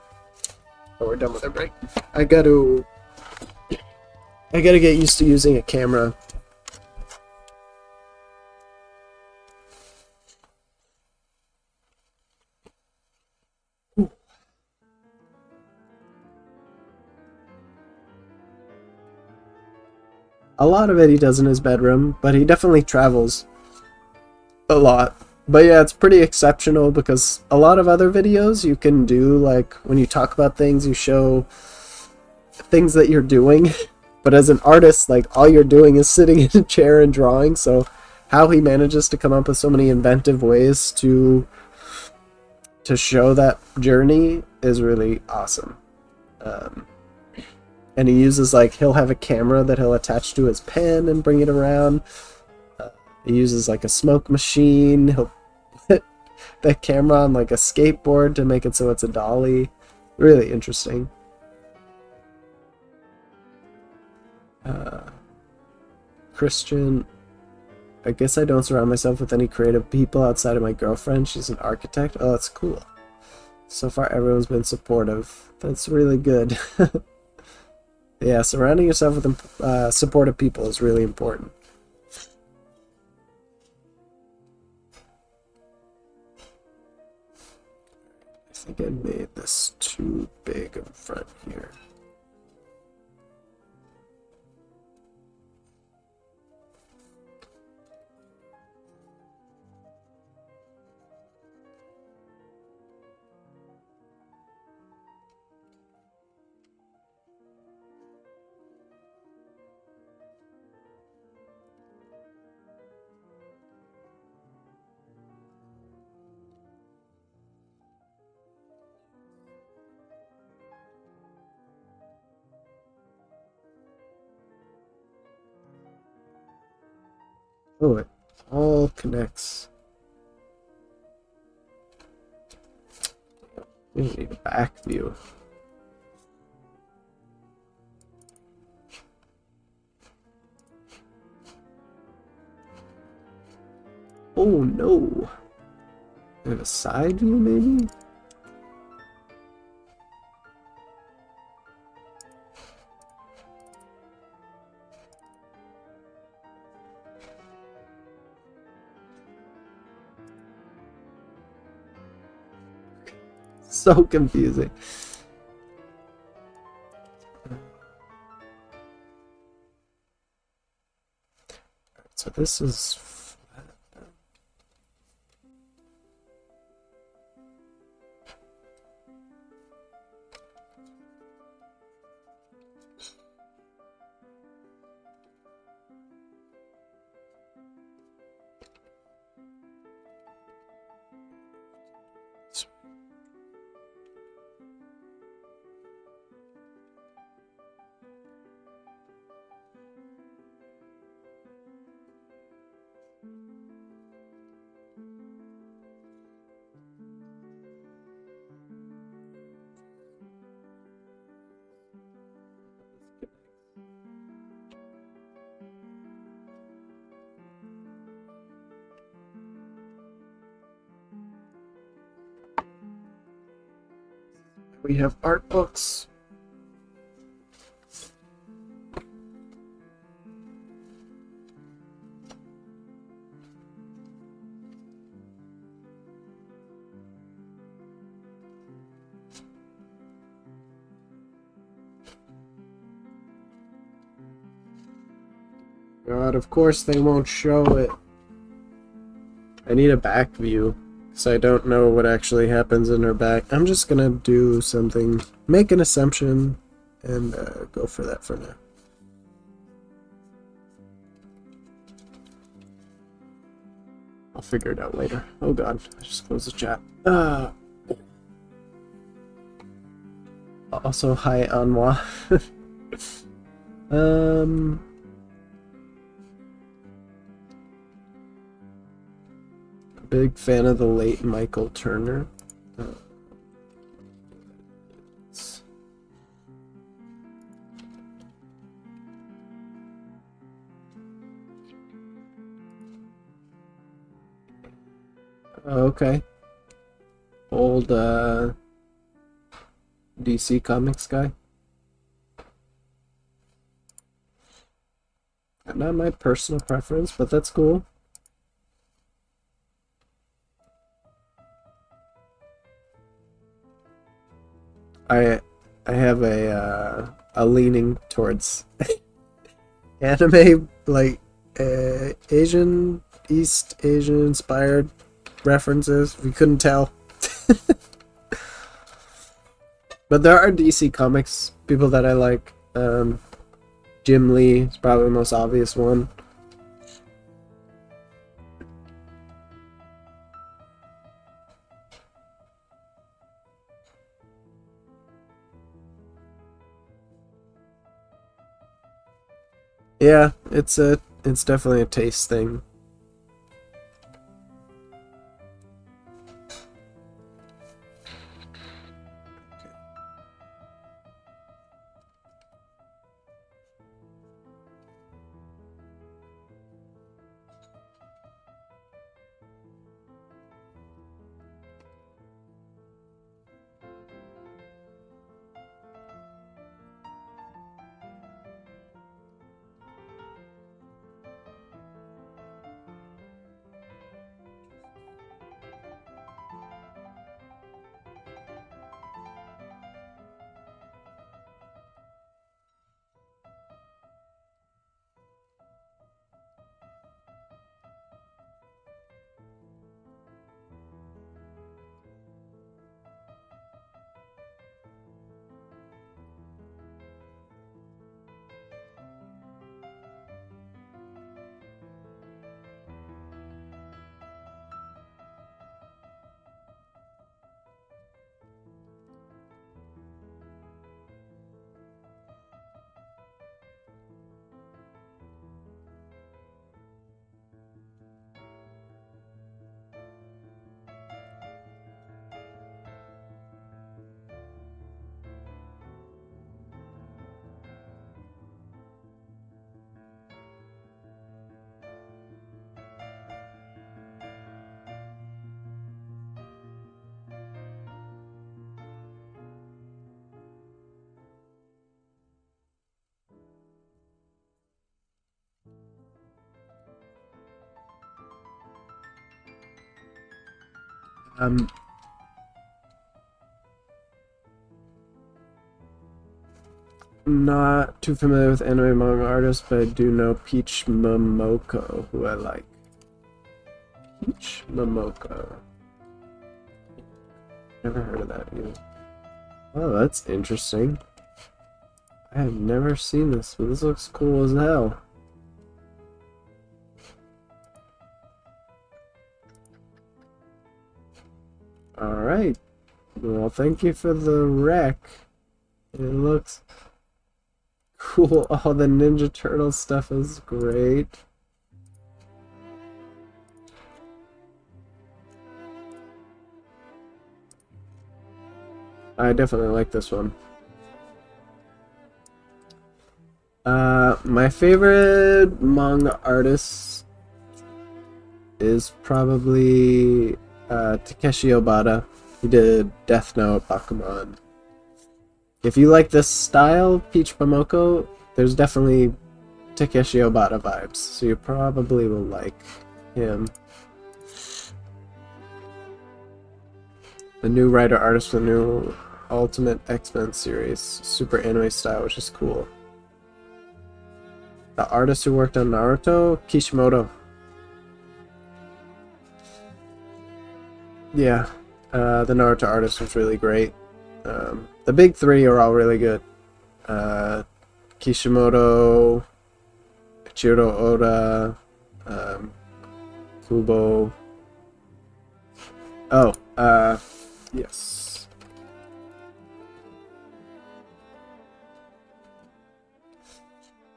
A: we're done with our break. I gotta get used to using a camera. A lot of it he does in his bedroom, but he definitely travels a lot. But yeah, it's pretty exceptional, because a lot of other videos you can do, when you talk about things, you show things that you're doing. But as an artist, all you're doing is sitting in a chair and drawing. So how he manages to come up with so many inventive ways to show that journey is really awesome. And he uses, he'll have a camera that he'll attach to his pen and bring it around. He uses, a smoke machine. He'll put the camera on, a skateboard to make it so it's a dolly. Really interesting. Christian. I guess I don't surround myself with any creative people outside of my girlfriend. She's an architect. Oh, that's cool. So far, everyone's been supportive. That's really good. Yeah, surrounding yourself with supportive people is really important. think I made this too big in front here. Oh, it all connects. We need a back view. Oh no! I have a side view maybe? So confusing. So this is we have art books. God, of course they won't show it. I need a back view, so I don't know what actually happens in her back. I'm just gonna do something, make an assumption, and go for that for now. I'll figure it out later. Oh god, I just closed the chat. Also, hi, Anwa. Big fan of the late Michael Turner. Okay. Old DC Comics guy. Not my personal preference, but that's cool. I have a leaning towards anime, like Asian, East Asian inspired references. We couldn't tell. But there are DC Comics people that I like. Jim Lee is probably the most obvious one. Yeah, it's definitely a taste thing. I'm not too familiar with anime manga artists, but I do know Peach Momoko, who I like. Peach Momoko. Never heard of that either. Oh, that's interesting. I have never seen this, but this looks cool as hell. Alright. Well, thank you for the rec. It looks cool. All the Ninja Turtle stuff is great. I definitely like this one. My favorite manga artist is probably Takeshi Obata. He did Death Note, Bakuman. If you like this style, Peach Momoko, there's definitely Takeshi Obata vibes, so you probably will like him. The new writer artist for the new Ultimate X-Men series, super anime style, which is cool. The artist who worked on Naruto, Kishimoto. Yeah, the Naruto artist was really great. The big three are all really good. Kishimoto, Ichiro Oda, Kubo. Oh, yes.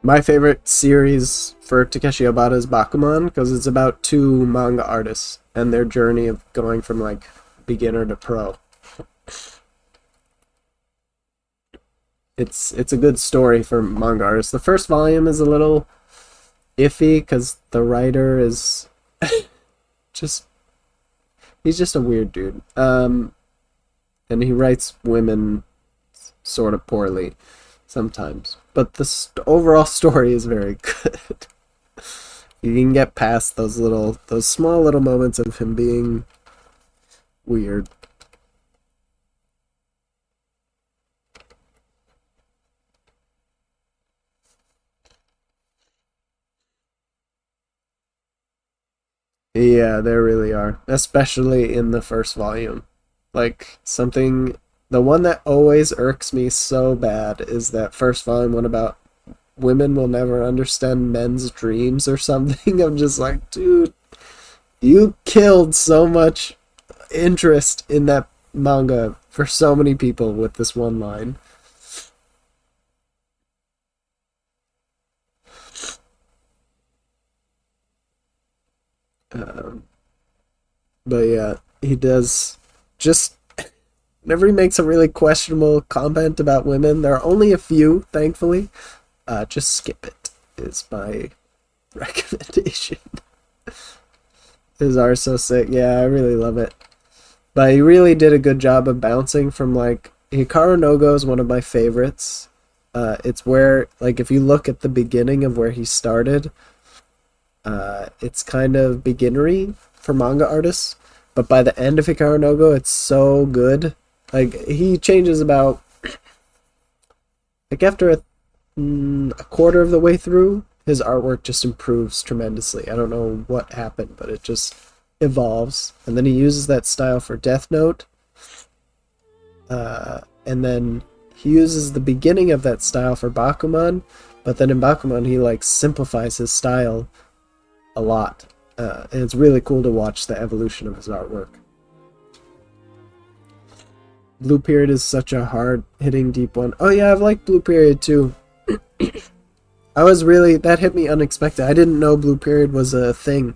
A: My favorite series for Takeshi Obata is Bakuman, because it's about two manga artists and their journey of going from like beginner to pro. It's a good story for manga artists. The first volume is a little iffy because the writer is just he's just a weird dude. And he writes women sort of poorly sometimes. But the overall story is very good. You can get past those small little moments of him being weird. Yeah, there really are. Especially in the first volume. Like, the one that always irks me so bad is that first volume one about women will never understand men's dreams or something. I'm just like, dude, you killed so much interest in that manga for so many people with this one line. Um, but yeah, he does just whenever he makes a really questionable comment about women, there are only a few, thankfully. Just skip it is my recommendation. His art so sick. Yeah, I really love it. But he really did a good job of bouncing from like Hikaru no Go is one of my favorites. It's where like if you look at the beginning of where he started, it's kind of beginnery for manga artists. But by the end of Hikaru no Go, it's so good. Like he changes about like after a quarter of the way through, his artwork just improves tremendously. I don't know what happened, but it just evolves. And then he uses that style for Death Note. And then he uses the beginning of that style for Bakuman, but then in Bakuman he like simplifies his style a lot. And it's really cool to watch the evolution of his artwork. Blue Period is such a hard-hitting, deep one. Oh yeah, I've liked Blue Period too. That hit me unexpected. I didn't know Blue Period was a thing.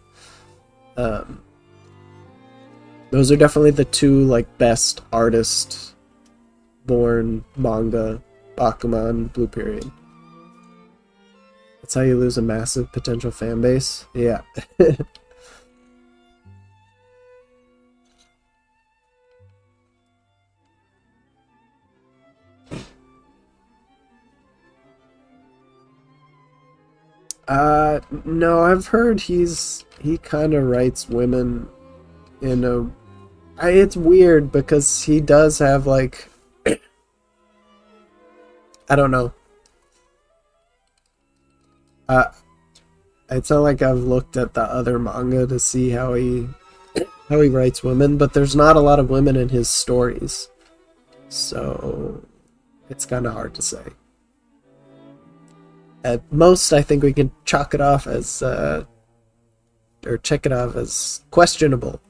A: Those are definitely the two like best artist-born manga, Bakuman, Blue Period. That's how you lose a massive potential fan base. Yeah. No, I've heard he kind of writes women in a It's weird because he does have like, I don't know. Uh, it's not like I've looked at the other manga to see how he writes women, but there's not a lot of women in his stories, so it's kind of hard to say. At most, I think we can chalk it off as, or check it off as questionable.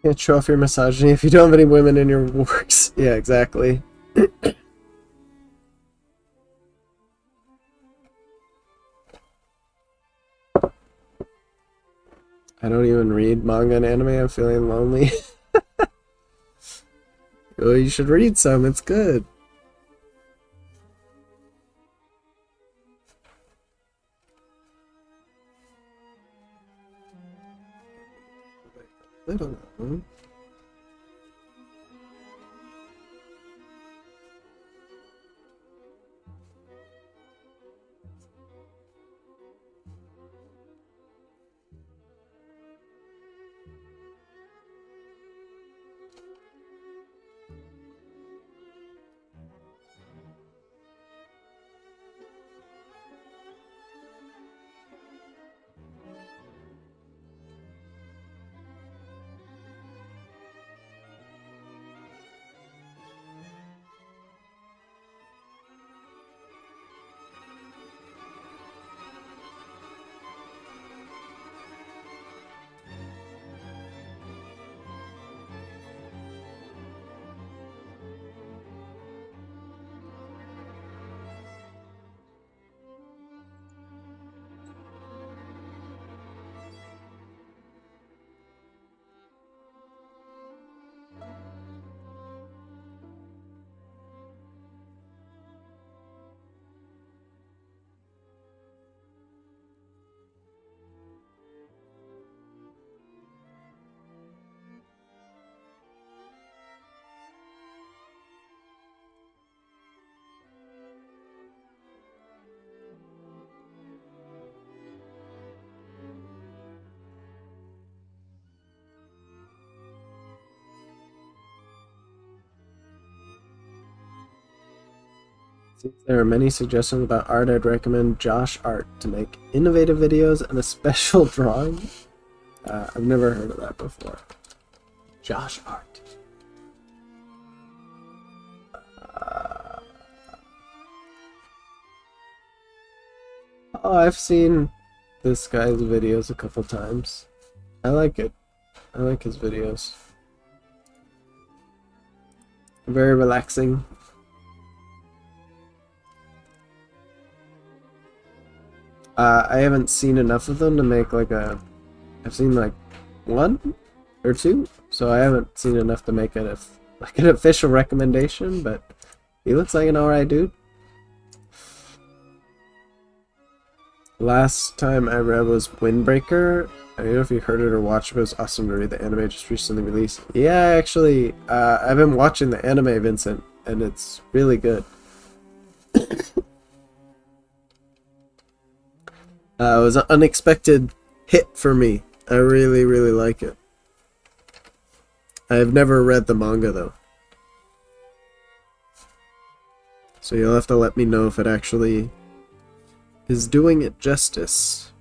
A: Can't show off your misogyny if you don't have any women in your works. Yeah, exactly. I don't even read manga and anime. I'm feeling lonely. Oh, you should read some. It's good. I don't know. Since there are many suggestions about art, I'd recommend Josh Art to make innovative videos and a special drawing. I've never heard of that before. Josh Art. Oh, I've seen this guy's videos a couple times. I like it. I like his videos. Very relaxing. I haven't seen enough of them to make like a... I've seen like one or two, so I haven't seen enough to make it like an official recommendation, but he looks like an alright dude. Last time I read was Windbreaker. I don't know if you heard it or watched it, but it was awesome to read. The anime just recently released. Yeah, actually, I've been watching the anime, Vincent. and it's really good. It was an unexpected hit for me. I really, really like it. I've never read the manga though, so you'll have to let me know if it actually is doing it justice.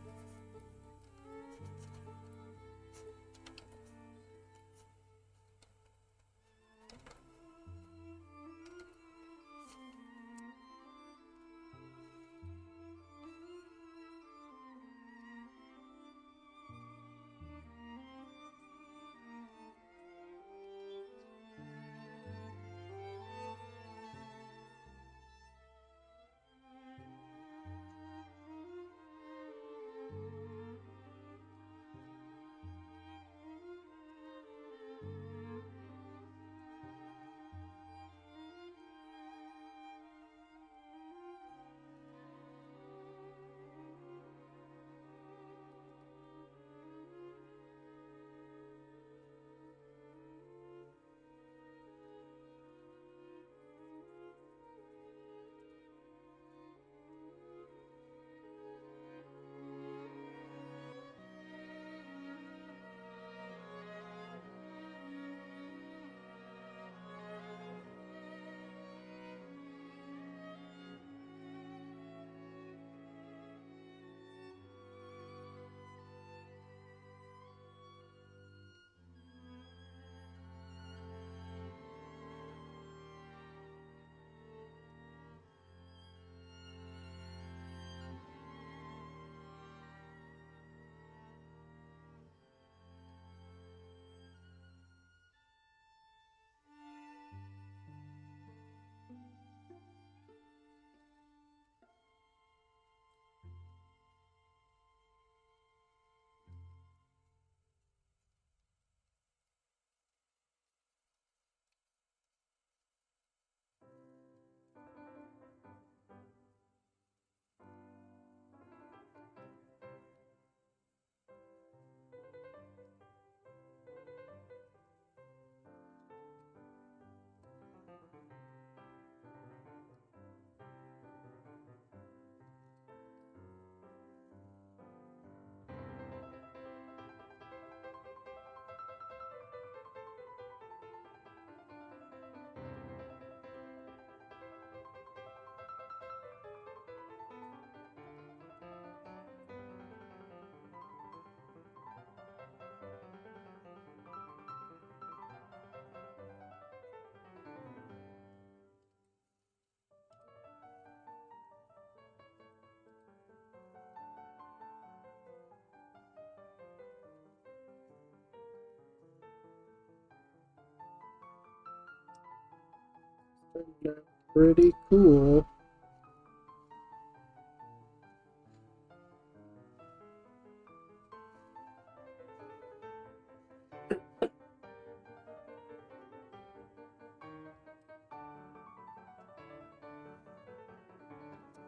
A: Pretty cool.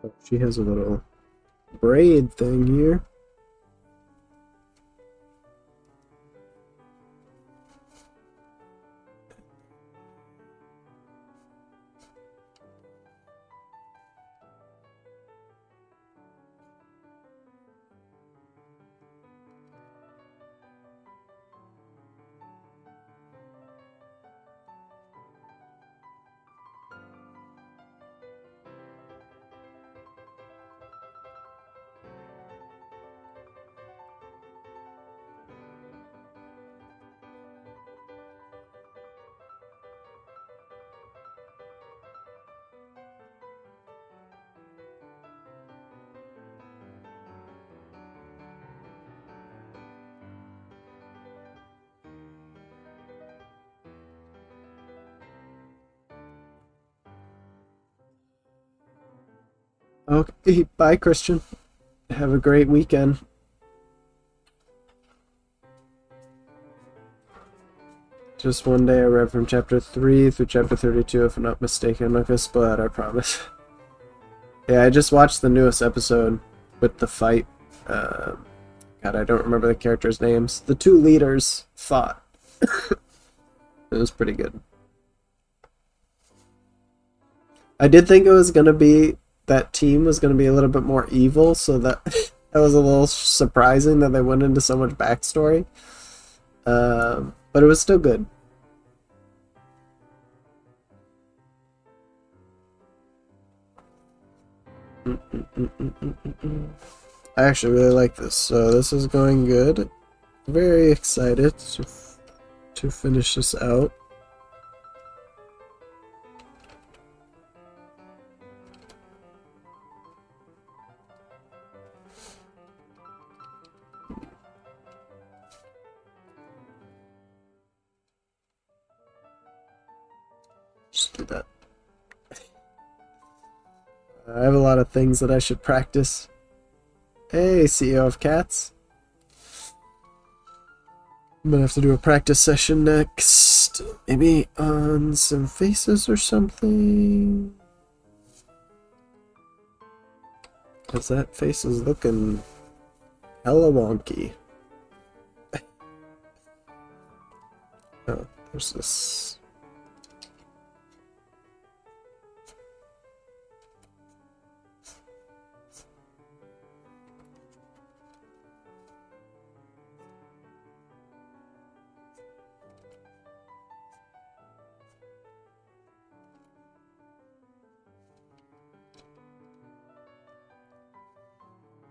A: Oh, she has a little braid thing here. Okay, bye, Christian. Have a great weekend. Just one day I read from chapter 3 through chapter 32, if I'm not mistaken. I'm not gonna spoil it, I promise. Yeah, I just watched the newest episode with the fight. God, I don't remember the characters' names. The two leaders fought. It was pretty good. I did think it was gonna be that team was gonna be a little bit more evil, so that that was a little surprising that they went into so much backstory. But it was still good. I actually really like this, so this is going good. Very excited to finish this out. Just do that. I have a lot of things that I should practice. Hey, CEO of Cats. I'm gonna have to do a practice session next. Maybe on some faces or something. Because that face is looking hella wonky. Oh, there's this.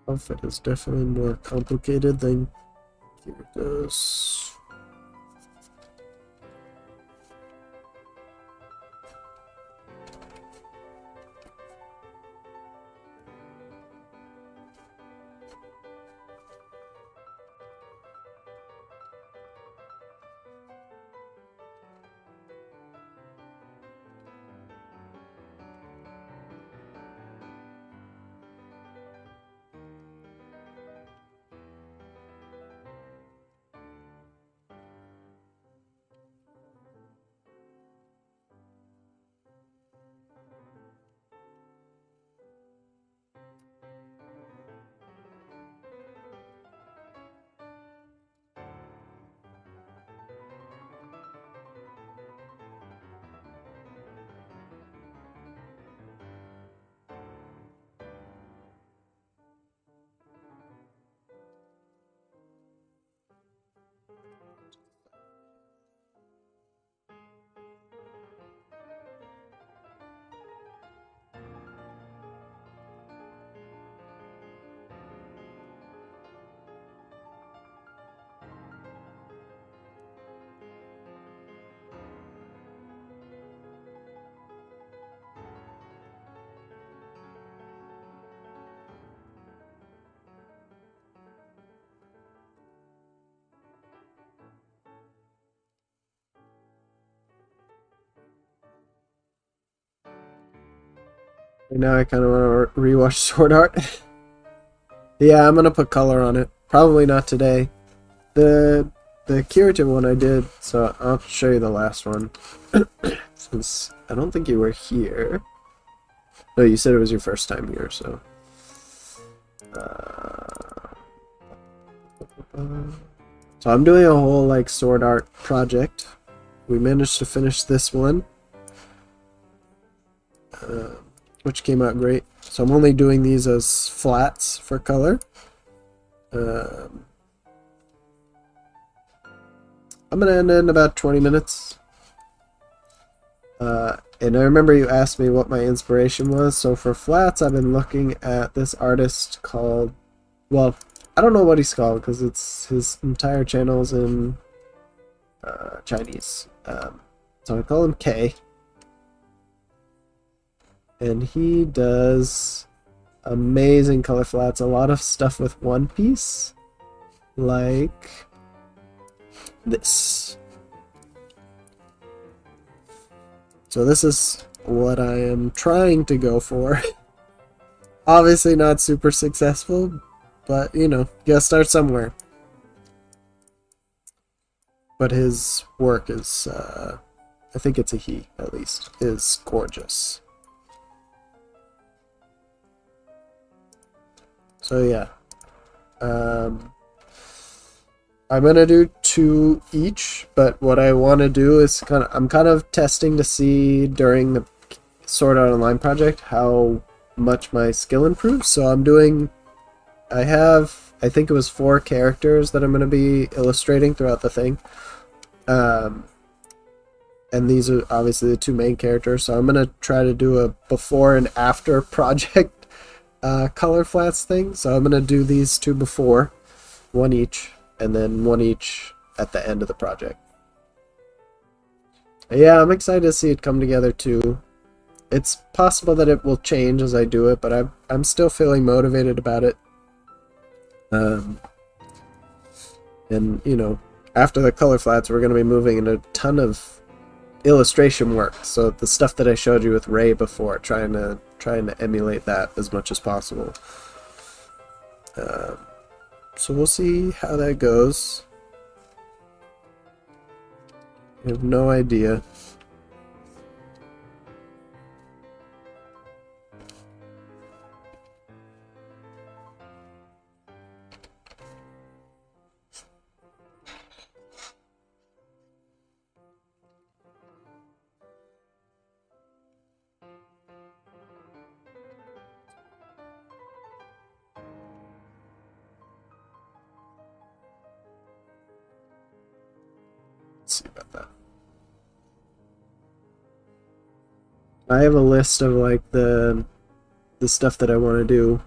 A: Outfit is definitely more complicated than Kirito's. Right now I kind of want to rewatch Sword Art. Yeah, I'm gonna put color on it. Probably not today. The Kirito one I did, so I'll show you the last one. Since I don't think you were here. No, you said it was your first time here, so. So I'm doing a whole like Sword Art project. We managed to finish this one. Which came out great. So I'm only doing these as flats for color. I'm gonna end in about 20 minutes. And I remember you asked me what my inspiration was. So for flats, I've been looking at this artist called, well, I don't know what he's called because it's his entire channel is in Chinese. So I call him K. And he does amazing color flats, a lot of stuff with One Piece, like this. So this is what I am trying to go for. Obviously not super successful, but you know, you gotta start somewhere. But his work is, I think it's a he at least, is gorgeous. So yeah, I'm gonna do 2 each, but what I want to do is I'm kind of testing to see during Sword Art Online project, how much my skill improves. So I'm doing, I have, I think it was 4 characters that I'm going to be illustrating throughout the thing. And these are obviously the 2 main characters. So I'm going to try to do a before and after project color flats thing. So I'm going to do these 2 before, 1 each, and then 1 each at the end of the project. Yeah, I'm excited to see it come together too. It's possible that it will change as I do it, but I'm still feeling motivated about it. And, you know, after the color flats, we're going to be moving into a ton of illustration work. So the stuff that I showed you with Ray before, trying to emulate that as much as possible. So we'll see how that goes. I have no idea. Let's see about that. I have a list of like the stuff that I want to do.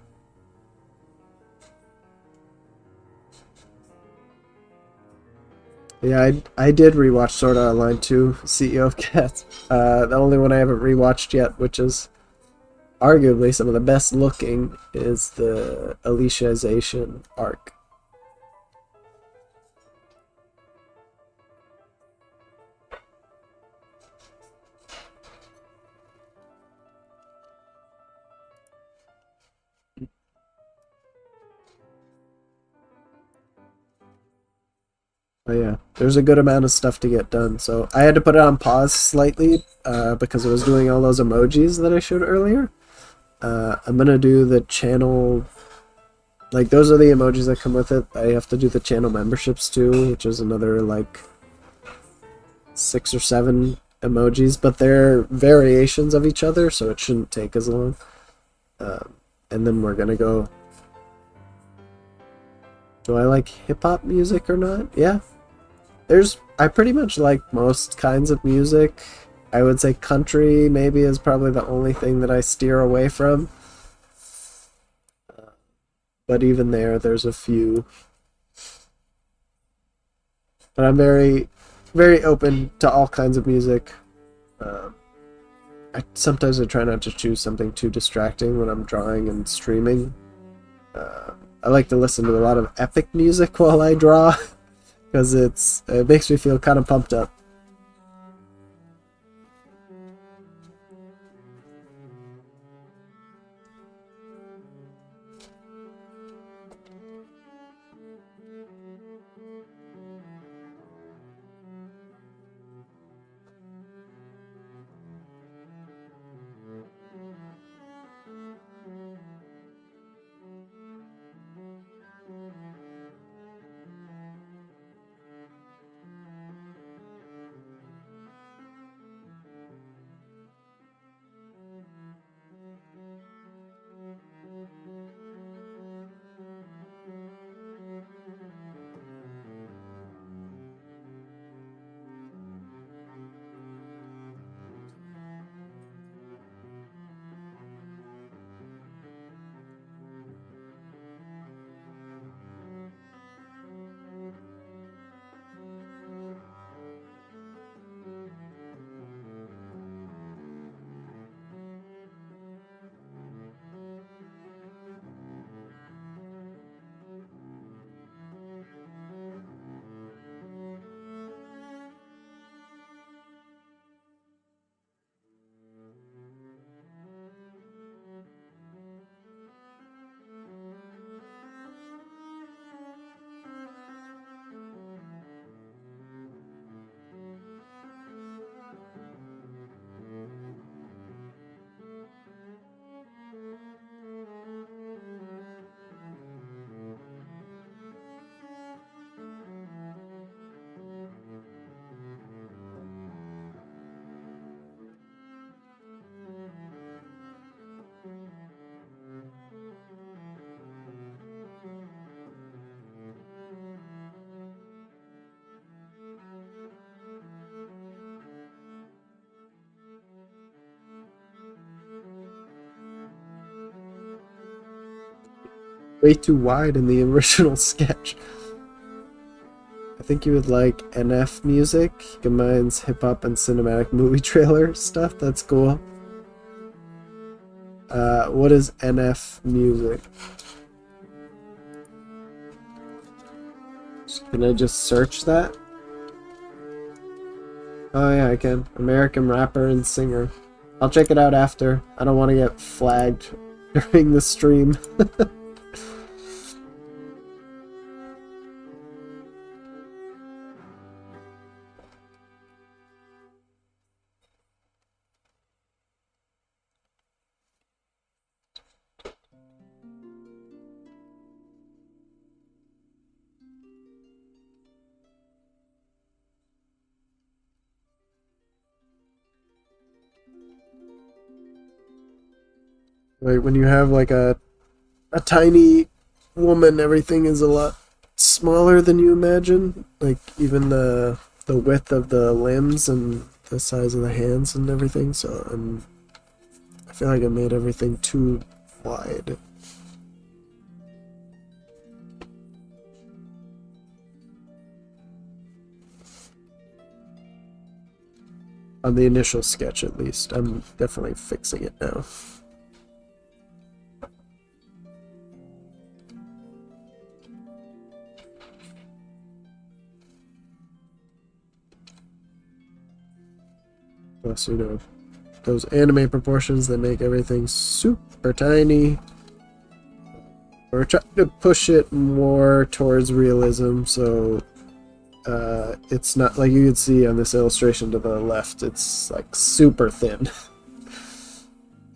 A: Yeah, I did rewatch Sword Art Online 2, CEO of Cats. The only one I haven't rewatched yet, which is arguably some of the best looking, is the Aliciaization arc. Oh yeah, there's a good amount of stuff to get done, so I had to put it on pause slightly because I was doing all those emojis that I showed earlier. I'm gonna do the channel, like those are the emojis that come with it. I have to do the channel memberships too, which is another like 6 or 7 emojis, but they're variations of each other, so it shouldn't take as long. And then we're gonna go. Do I like hip-hop music or not? Yeah. I pretty much like most kinds of music. I would say country maybe is probably the only thing that I steer away from. But even there's a few. But I'm very, very open to all kinds of music. Sometimes I try not to choose something too distracting when I'm drawing and streaming. I like to listen to a lot of epic music while I draw because it makes me feel kind of pumped up. way too wide in the original sketch. I think you would like NF music. He combines hip-hop and cinematic movie trailer stuff. That's cool. What is NF music? Can I just search that? Oh yeah, I can. American rapper and singer. I'll check it out after. I don't want to get flagged during the stream. Like when you have like a tiny woman, everything is a lot smaller than you imagine. Like even the width of the limbs and the size of the hands and everything. So I feel like I made everything too wide. On the initial sketch, at least. I'm definitely fixing it now. Plus, you know, those anime proportions that make everything super tiny. We're trying to push it more towards realism, so it's not like you can see on this illustration to the left, it's like super thin.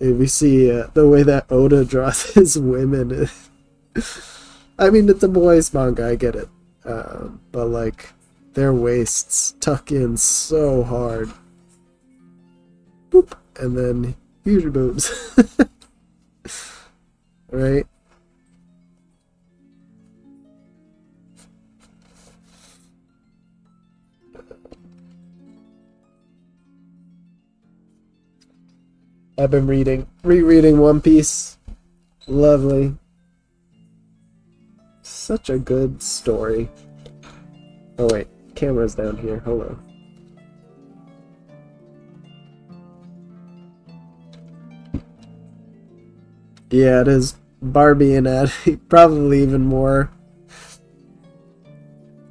A: If you see the way that Oda draws his women, I mean, it's a boys manga, I get it, but like their waists tuck in so hard. Boop, and then huge boobs. Right? I've been rereading One Piece. Lovely. Such a good story. Oh wait, camera's down here. Hold on. Yeah, it is Barbie and Addie. Probably even more.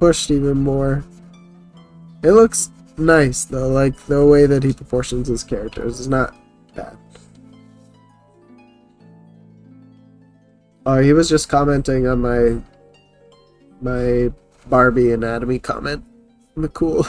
A: Pushed even more. It looks nice though, like the way that he proportions his characters is not bad. Oh, he was just commenting on my Barbie anatomy comment. Cool.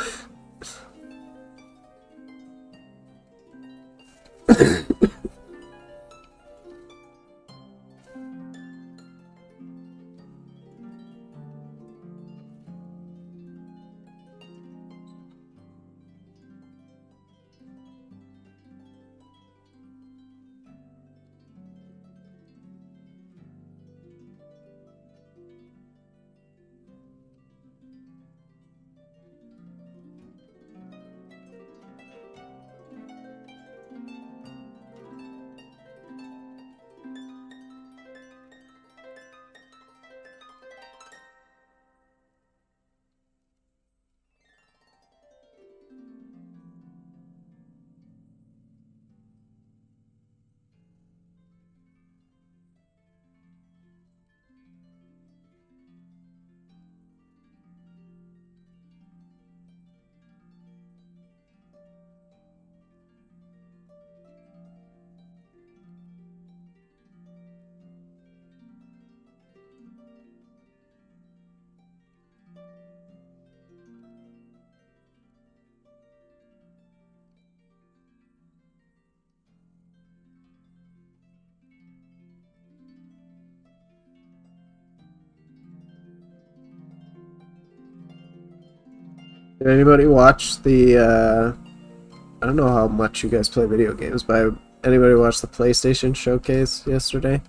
A: Did anybody watch the, I don't know how much you guys play video games, but anybody watch the PlayStation showcase yesterday?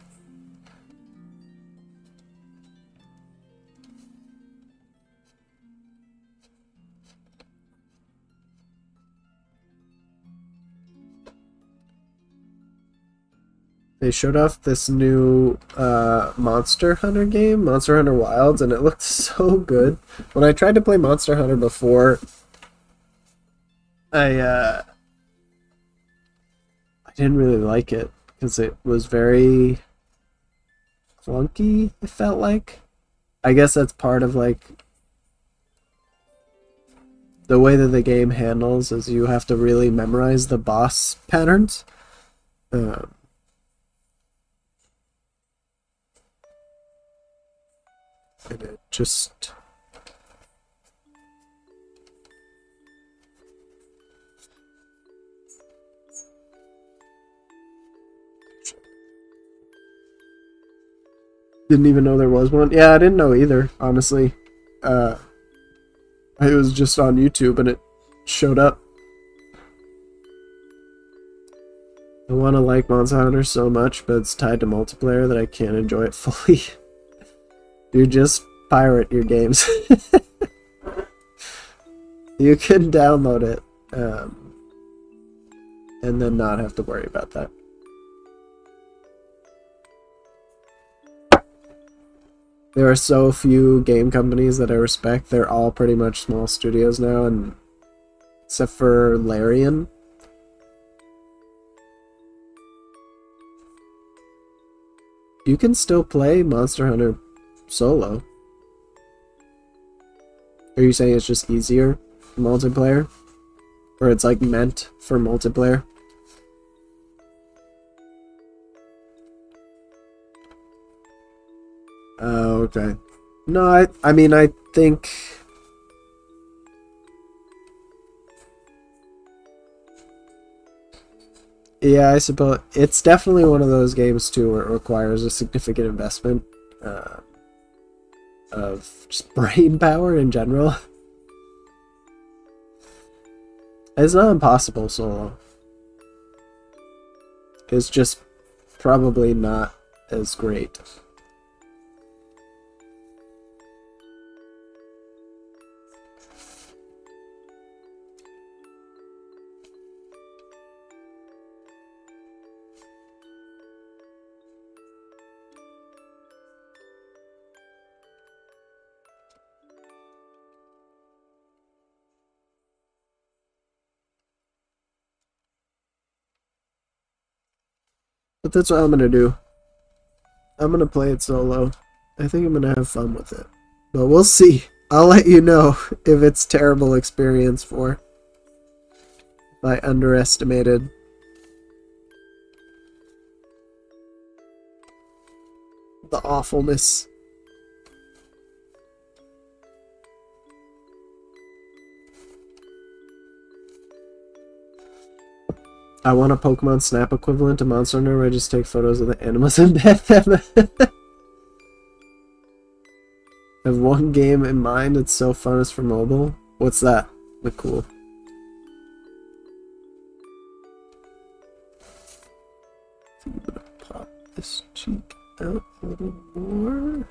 A: they showed off this new Monster Hunter game, Monster Hunter Wilds, and it looked so good. When I tried to play Monster Hunter before, I didn't really like it because it was very clunky, it felt like. I guess that's part of like the way that the game handles is you have to really memorize the boss patterns. Um, and it just didn't even know there was one. Yeah, I didn't know either, honestly. It was just on YouTube and it showed up. I want to like Monster Hunter so much, but it's tied to multiplayer that I can't enjoy it fully. Dude, just pirate your games. You can download it, and then not have to worry about that. There are so few game companies that I respect. They're all pretty much small studios now, and except for Larian. You can still play Monster Hunter solo. Are you saying it's just easier for multiplayer? Or it's like meant for multiplayer? Oh, okay. No, I mean, I think... Yeah, I suppose it's definitely one of those games too where it requires a significant investment of just brain power in general. It's not impossible solo. It's just probably not as great. But that's what I'm gonna do. I'm gonna play it solo. I think I'm gonna have fun with it. But we'll see. I'll let you know if it's terrible experience for. If I underestimated. The awfulness. I want a Pokemon Snap equivalent to Monster Hunter where I just take photos of the animals and pet them. I have one game in mind that's so fun it's for mobile. What's that? Look cool. I'm gonna pop this cheek out a little more.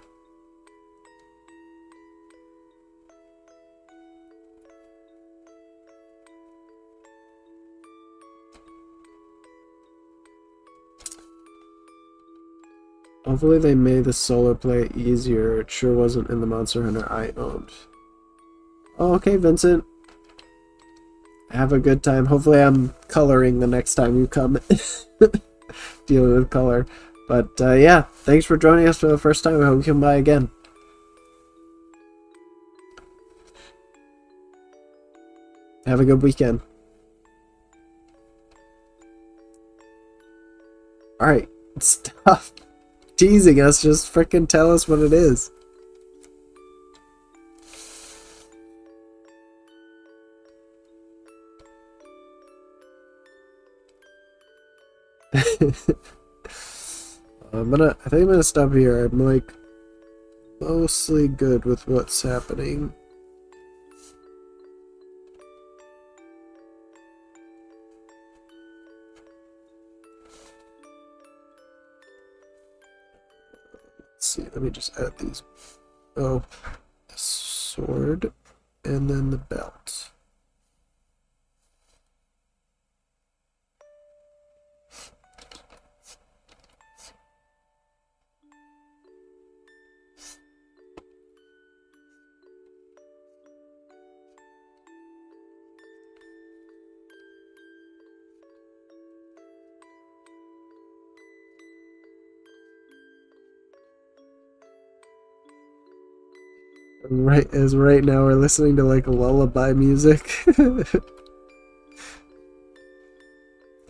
A: Hopefully they made the solo play easier. It sure wasn't in the Monster Hunter I owned. Oh, okay, Vincent. Have a good time. Hopefully I'm coloring the next time you come. Dealing with color. But yeah, thanks for joining us for the first time. I hope you come by again. Have a good weekend. Alright, stop teasing us, just frickin' tell us what it is. I think I'm gonna stop here. I'm like mostly good with what's happening. Let's see, let me just add these. Oh, the sword and then the belt. Right now we're listening to like lullaby music.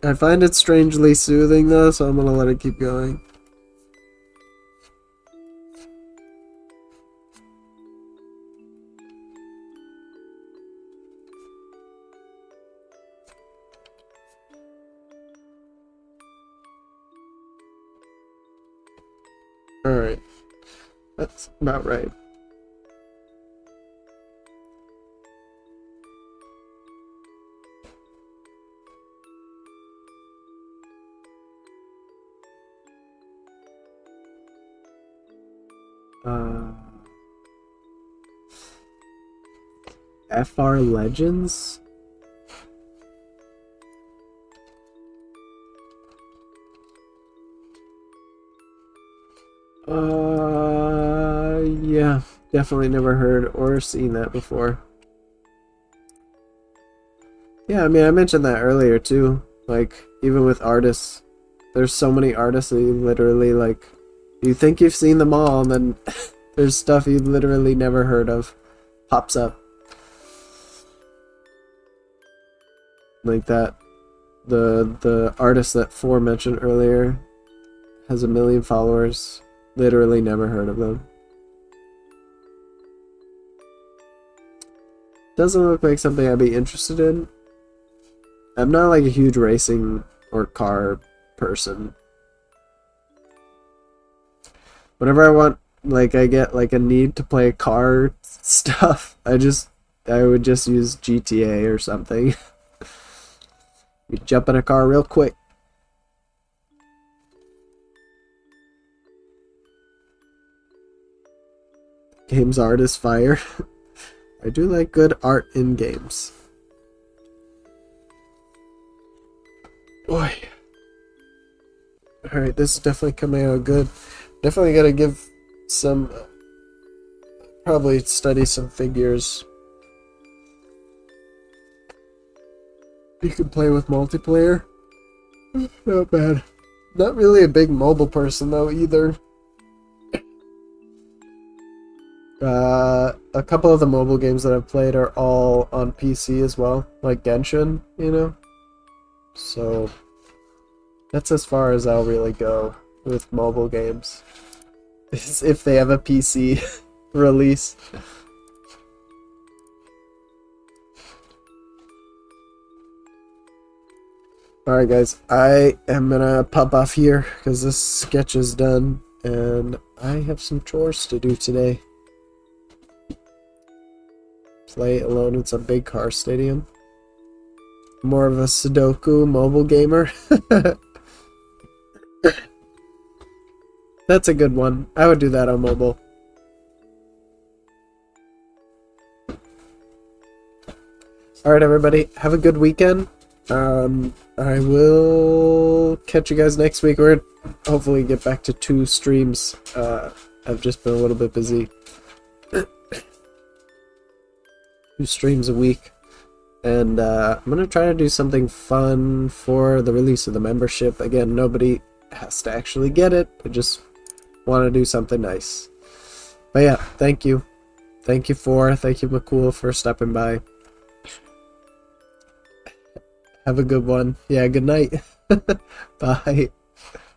A: I find it strangely soothing though, so I'm gonna let it keep going. Alright, that's about right. FR Legends? Yeah, definitely never heard or seen that before. Yeah, I mean, I mentioned that earlier too. Like, even with artists, there's so many artists that you literally, like, you think you've seen them all, and then there's stuff you've literally never heard of pops up. Like that, the artist that Four mentioned earlier has 1 million followers. Literally never heard of them. Doesn't look like something I'd be interested in. I'm not like a huge racing or car person. Whenever I want, like, I get like a need to play car stuff, I would just use GTA or something. You jump in a car real quick. Games art is fire. I do like good art in games. Boy. Alright, this is definitely coming out good. Definitely gotta give some... probably study some figures. You can play with multiplayer. Not bad. Not really a big mobile person though either. A couple of the mobile games that I've played are all on PC as well, like Genshin, you know? So, that's as far as I'll really go with mobile games. Is if they have a PC release. Alright guys, I am gonna pop off here because this sketch is done and I have some chores to do today. Play alone in some big car stadium. More of a Sudoku mobile gamer. That's a good one. I would do that on mobile. Alright everybody, have a good weekend. I will catch you guys next week. We're gonna hopefully get back to 2 streams. I've just been a little bit busy. 2 streams a week. And I'm gonna try to do something fun for the release of the membership. Again, nobody has to actually get it. I just want to do something nice. But yeah, thank you. Thank you, McCool, for stopping by. Have a good one. Yeah, good night. Bye.